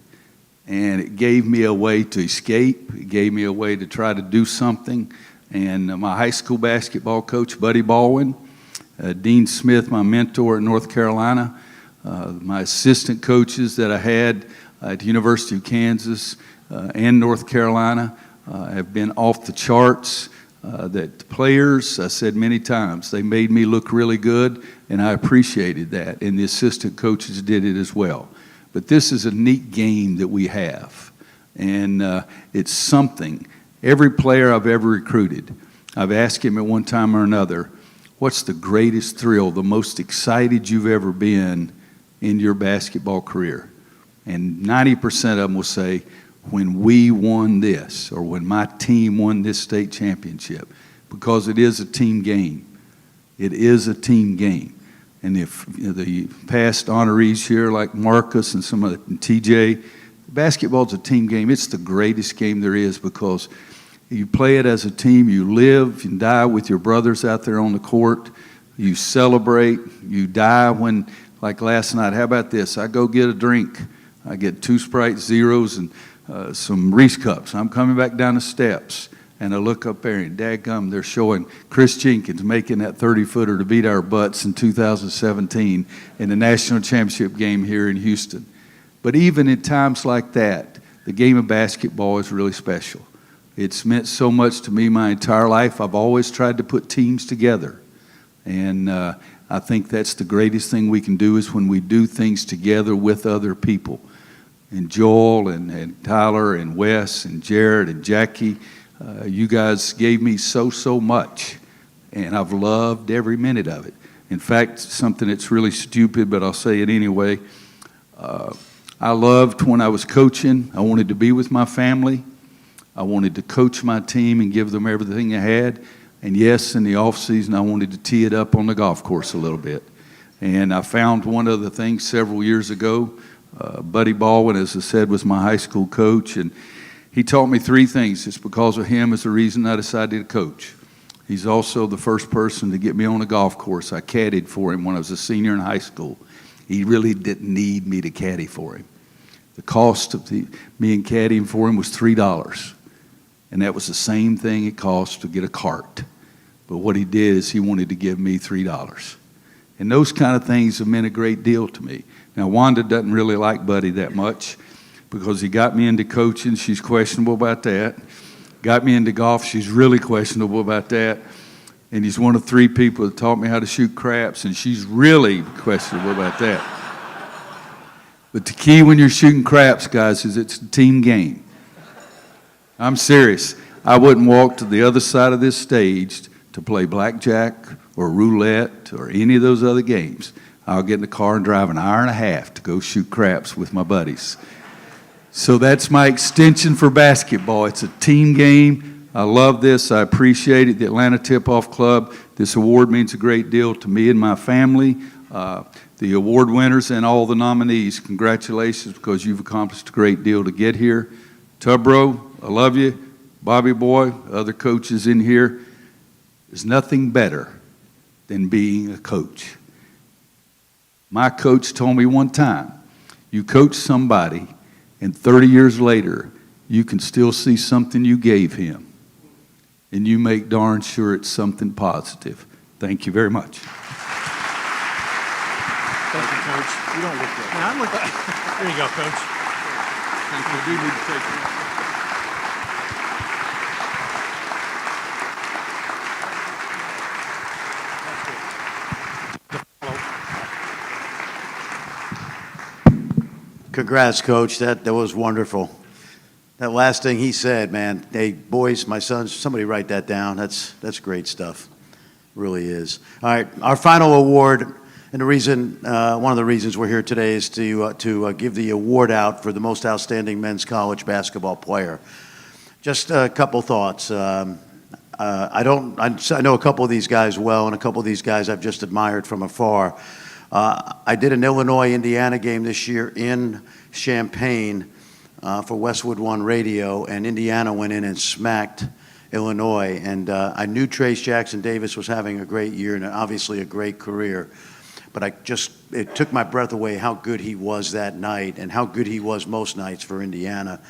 And it gave me a way to escape. It gave me a way to try to do something. And my high school basketball coach, Buddy Baldwin, Dean Smith, my mentor at North Carolina, my assistant coaches that I had at the University of Kansas and North Carolina have been off the charts. That players, I said many times, they made me look really good, and I appreciated that, and the assistant coaches did it as well. But this is a neat game that we have, and it's something. Every player I've ever recruited, I've asked him at one time or another, what's the greatest thrill, the most excited you've ever been in your basketball career? And 90% of them will say, when we won this, or when my team won this state championship, because it is a team game. It is a team game. And if the past honorees here, like Marcus and some of the TJ, basketball's a team game. It's the greatest game there is because you play it as a team. You live and die with your brothers out there on the court. You celebrate. You die when Like last night, how about this? I go get a drink. I get 2 Sprite Zeros and some Reese Cups. I'm coming back down the steps, and I look up there, and dadgum, they're showing Chris Jenkins making that 30-footer to beat our butts in 2017 in the national championship game here in Houston. But even in times like that, the game of basketball is really special. It's meant so much to me my entire life. I've always tried to put teams together. And I think that's the greatest thing we can do is when we do things together with other people. And Joel and Tyler and Wes and Jared and Jackie, you guys gave me so much. And I've loved every minute of it. In fact, something that's really stupid, but I'll say it anyway. I loved when I was coaching. I wanted to be with my family. I wanted to coach my team and give them everything I had. And yes, in the off season, I wanted to tee it up on the golf course a little bit. And I found one other thing several years ago. Buddy Baldwin, as I said, was my high school coach, and he taught me 3 things. It's because of him is the reason I decided to coach. He's also the first person to get me on a golf course. I caddied for him when I was a senior in high school. He really didn't need me to caddy for him. The cost of me and caddying for him was $3. And that was the same thing it cost to get a cart. But what he did is he wanted to give me $3. And those kind of things have meant a great deal to me. Now, Wanda doesn't really like Buddy that much because he got me into coaching. She's questionable about that. Got me into golf. She's really questionable about that. And he's one of 3 people that taught me how to shoot craps, and she's really questionable about that. But the key when you're shooting craps, guys, is it's a team game. I'm serious. I wouldn't walk to the other side of this stage to play blackjack or roulette or any of those other games. I'll get in the car and drive an hour and a half to go shoot craps with my buddies. So that's my extension for basketball. It's a team game. I love this. I appreciate it. The Atlanta Tip-Off Club, this award means a great deal to me and my family. The award winners and all the nominees, congratulations because you've accomplished a great deal to get here. Tubro, I love you. Bobby Boy, other coaches in here. There's nothing better than being a coach. My coach told me one time, you coach somebody and 30 years later, you can still see something you gave him. And you make darn sure it's something positive. Thank you very much. Thank you, Coach. You don't look good. No, I'm looking. There you go, Coach. Thank you. I do need to take it. Congrats, Coach. That was wonderful. That last thing he said, man. Hey, boys, my sons, somebody write that down. That's great stuff. Really is. All right, our final award, and the reason, one of the reasons we're here today is to give the award out for the most outstanding men's college basketball player. Just a couple thoughts. I know a couple of these guys well, and a couple of these guys I've just admired from afar. I did an Illinois-Indiana game this year in Champaign for Westwood One Radio, and Indiana went in and smacked Illinois. And I knew Trace Jackson Davis was having a great year and obviously a great career. But it took my breath away how good he was that night and how good he was most nights for Indiana.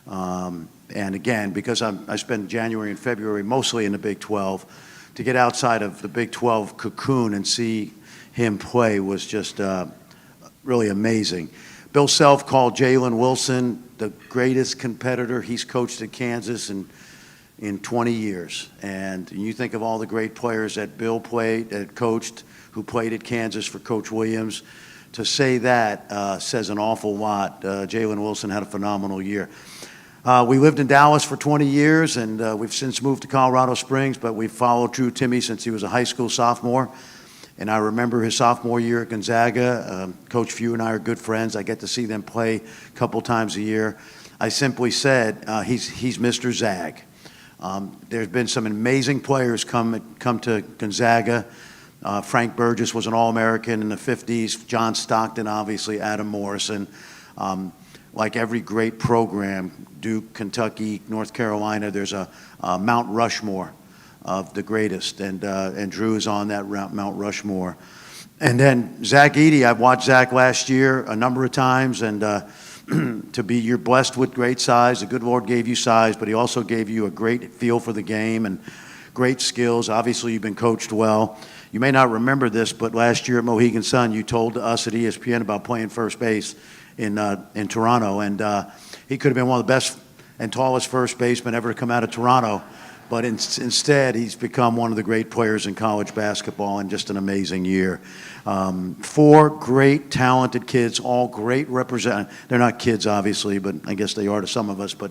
And again, because I spent January and February mostly in the Big 12, to get outside of the Big 12 cocoon and see him play was just really amazing. Bill Self called Jaylen Wilson the greatest competitor he's coached at Kansas in 20 years. And you think of all the great players that Bill coached, who played at Kansas for Coach Williams. To say that says an awful lot. Jaylen Wilson had a phenomenal year. We lived in Dallas for 20 years, and we've since moved to Colorado Springs, but we've followed Drew Timme since he was a high school sophomore. And I remember his sophomore year at Gonzaga. Coach Few and I are good friends. I get to see them play a couple times a year. I simply said, he's Mr. Zag. There's been some amazing players come to Gonzaga. Frank Burgess was an All-American in the 50s. John Stockton, obviously, Adam Morrison. Like every great program, Duke, Kentucky, North Carolina, there's a Mount Rushmore of the greatest, and Drew is on that Mount Rushmore. And then Zach Edey, I've watched Zach last year a number of times, and you're blessed with great size. The good Lord gave you size, but he also gave you a great feel for the game and great skills. Obviously, you've been coached well. You may not remember this, but last year at Mohegan Sun, you told us at ESPN about playing first base in Toronto, and he could have been one of the best and tallest first basemen ever to come out of Toronto. But instead, he's become one of the great players in college basketball and just an amazing year. 4 great, talented kids, all great They're not kids, obviously, but I guess they are to some of us. But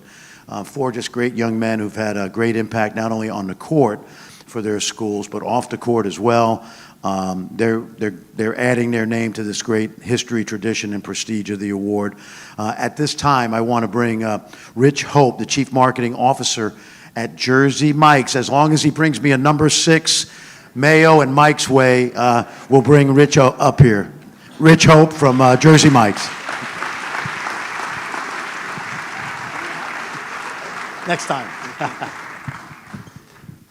4 just great young men who've had a great impact not only on the court for their schools, but off the court as well. They're adding their name to this great history, tradition, and prestige of the award. At this time, I want to bring Rich Hope, the Chief Marketing Officer at Jersey Mike's. As long as he brings me a number 6 Mayo and Mike's Way, we'll bring Rich up here. Rich Hope from Jersey Mike's. Next time.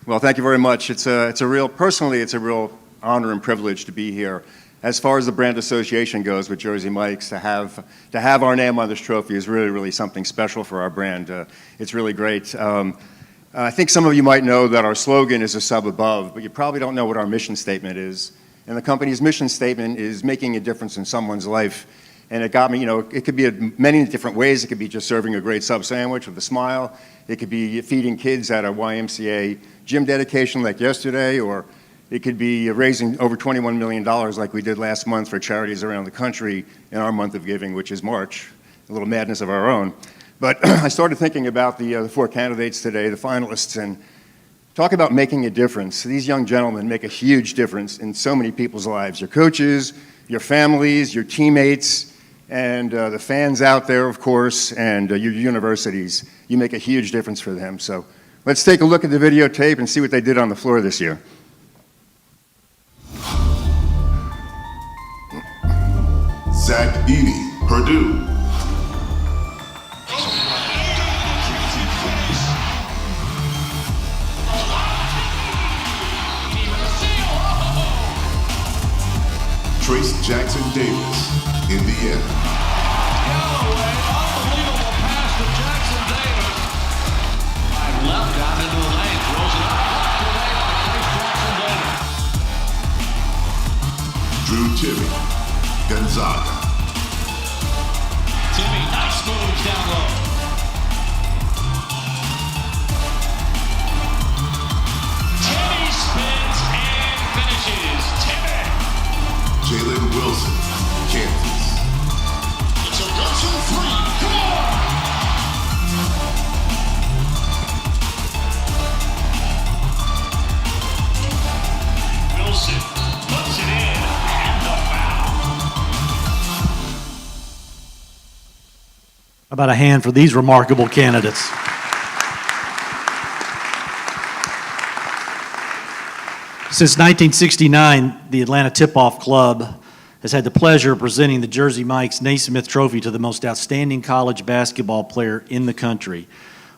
Well, thank you very much. It's a real honor and privilege to be here. As far as the brand association goes with Jersey Mike's, to have our name on this trophy is really, really something special for our brand. It's really great. I think some of you might know that our slogan is a sub above, but you probably don't know what our mission statement is. And the company's mission statement is making a difference in someone's life. And it got me, it could be many different ways. It could be just serving a great sub sandwich with a smile. It could be feeding kids at a YMCA gym dedication like yesterday, or it could be raising over $21 million like we did last month for charities around the country in our month of giving, which is March, a little madness of our own. But I started thinking about the 4 candidates today, the finalists, and talk about making a difference. These young gentlemen make a huge difference in so many people's lives, your coaches, your families, your teammates, and the fans out there, of course, and your universities. You make a huge difference for them. So let's take a look at the videotape and see what they did on the floor this year. Zach Edey, Purdue. Trace Jackson Davis, Indiana. Unbelievable pass to Jackson Davis. Left down into the lane, throws it up today by Trace Jackson Davis. Drew Timmy, Gonzaga. Timmy, nice move down low. Timmy spins and finishes. Timmy. Jaylen Wilson, Kansas. It's a 1-2-3. Come on! Wilson puts it in and the foul. How about a hand for these remarkable candidates? Since 1969, the Atlanta Tip-Off Club has had the pleasure of presenting the Jersey Mike's Naismith Trophy to the most outstanding college basketball player in the country.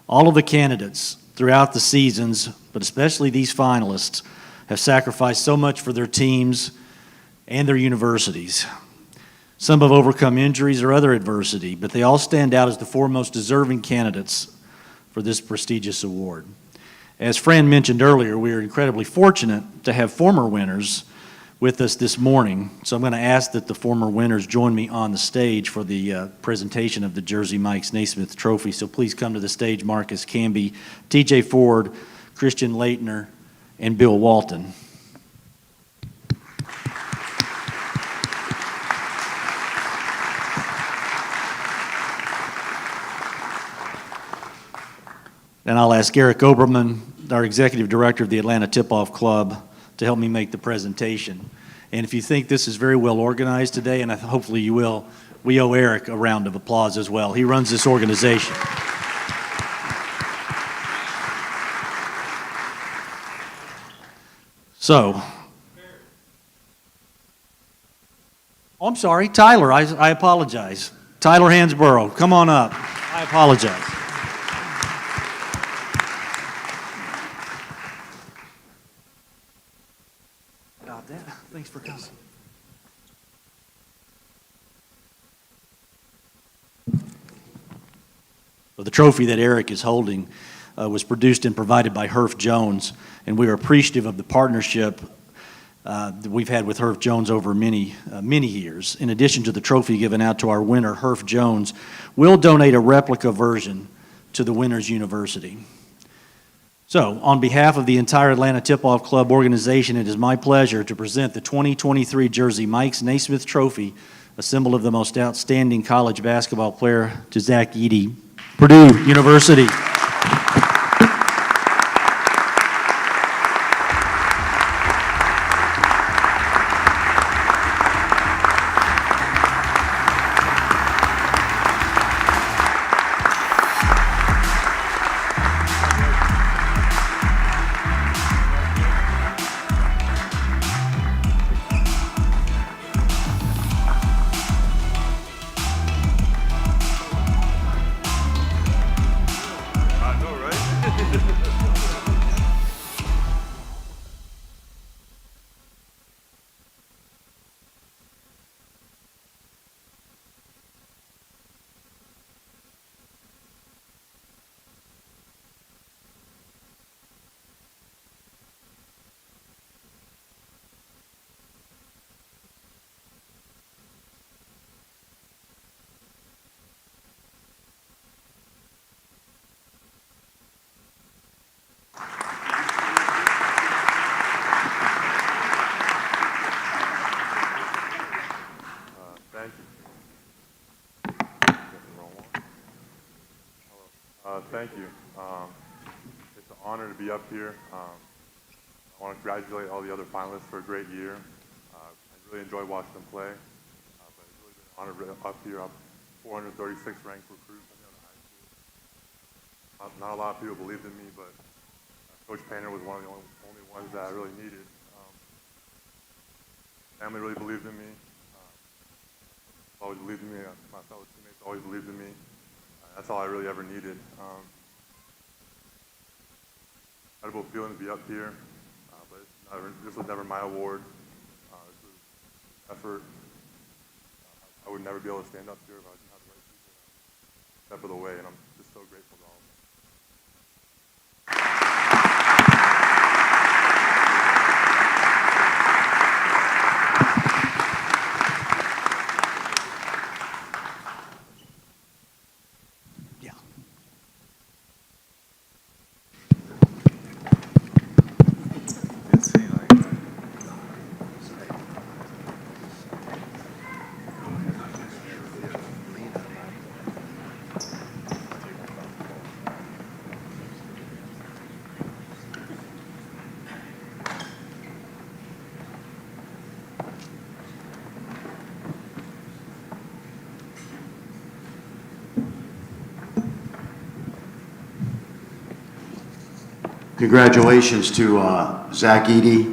All of the candidates throughout the seasons, but especially these finalists, have sacrificed so much for their teams and their universities. Some have overcome injuries or other adversity, but they all stand out as the 4 most deserving candidates for this prestigious award. As Fran mentioned earlier, we are incredibly fortunate to have former winners with us this morning. So I'm going to ask that the former winners join me on the stage for the presentation of the Jersey Mike's Naismith Trophy. So please come to the stage, Marcus Camby, TJ Ford, Christian Leitner, and Bill Walton. And I'll ask Eric Oberman, our executive director of the Atlanta Tip-Off Club, to help me make the presentation. And if you think this is very well organized today, and hopefully you will, we owe Eric a round of applause as well. He runs this organization. So, oh, I'm sorry, Tyler, I apologize. Tyler Hansborough, come on up. I apologize. Thanks for coming. Well, the trophy that Eric is holding was produced and provided by Herff Jones, and we are appreciative of the partnership that we've had with Herff Jones over many years. In addition to the trophy given out to our winner, Herff Jones, we'll donate a replica version to the winner's university. So, on behalf of the entire Atlanta Tip-Off Club organization, it is my pleasure to present the 2023 Jersey Mike's Naismith Trophy, a symbol of the most outstanding college basketball player, to Zach Edey, Purdue University. Thank you. It's an honor to be up here. I want to congratulate all the other finalists for a great year. I really enjoy watching them play. But it's really been an honor to be up here. I'm 436 ranked recruit coming out of high school. Not a lot of people believed in me, but Coach Painter was one of the only ones that I really needed. Family really believed in me. Always believed in me. My fellow teammates always believed in me. That's all I really ever needed. Incredible feeling to be up here, but this was never my award. This was effort. I would never be able to stand up here if I didn't have the right people step of the way, and I'm just so grateful to all of them. Congratulations to Zach Edey,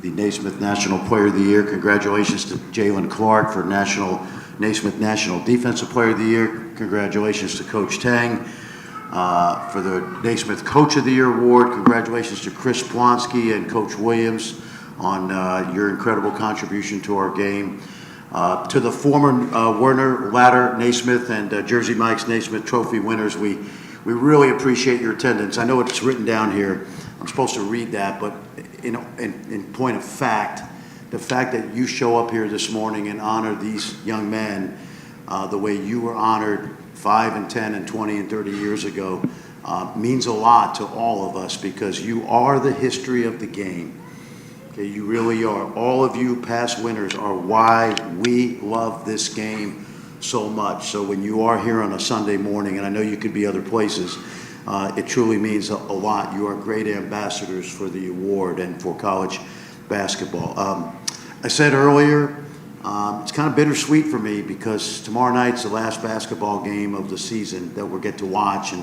the Naismith National Player of the Year. Congratulations to Jaylen Clark for Naismith National Defensive Player of the Year. Congratulations to Coach Tang for the Naismith Coach of the Year Award. Congratulations to Chris Plonsky and Coach Williams on your incredible contribution to our game. To the former Werner, Ladder, Naismith, and Jersey Mike's Naismith Trophy winners, we really appreciate your attendance. I know it's written down here. I'm supposed to read that, but in point of fact, the fact that you show up here this morning and honor these young men the way you were honored 5 and 10 and 20 and 30 years ago means a lot to all of us, because you are the history of the game. Okay, you really are. All of you past winners are why we love this game so much. So when you are here on a Sunday morning, and I know you could be other places, it truly means a lot. You are great ambassadors for the award and for college basketball. I said earlier, it's kind of bittersweet for me because tomorrow night's the last basketball game of the season that we'll get to watch,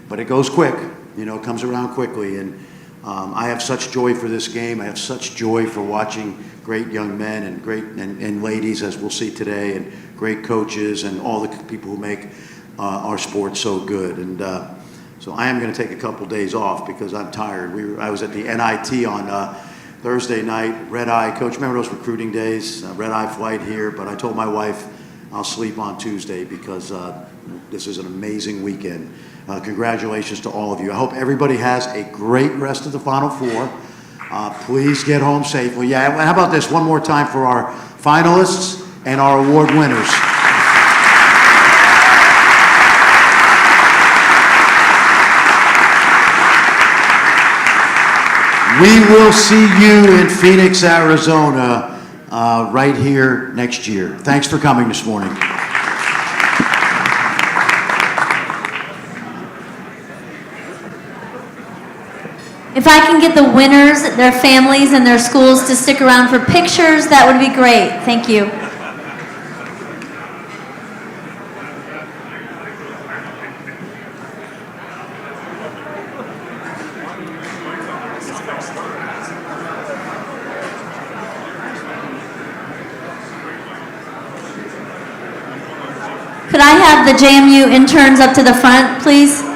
but it goes quick. You know, it comes around quickly, and I have such joy for this game. I have such joy for watching great young men and great and ladies, as we'll see today, and great coaches and all the people who make our sport so good. And so I am going to take a couple days off because I'm tired. I was at the NIT on Thursday night, red eye. Coach, remember those recruiting days? Red eye flight here, but I told my wife, I'll sleep on Tuesday because this is an amazing weekend. Congratulations to all of you. I hope everybody has a great rest of the Final Four. Please get home safely. Yeah, how about this one more time for our finalists and our award winners. We will see you in Phoenix, Arizona, right here next year. Thanks for coming this morning. If I can get the winners, their families, and their schools to stick around for pictures, that would be great. Thank you. Could I have the JMU interns up to the front, please?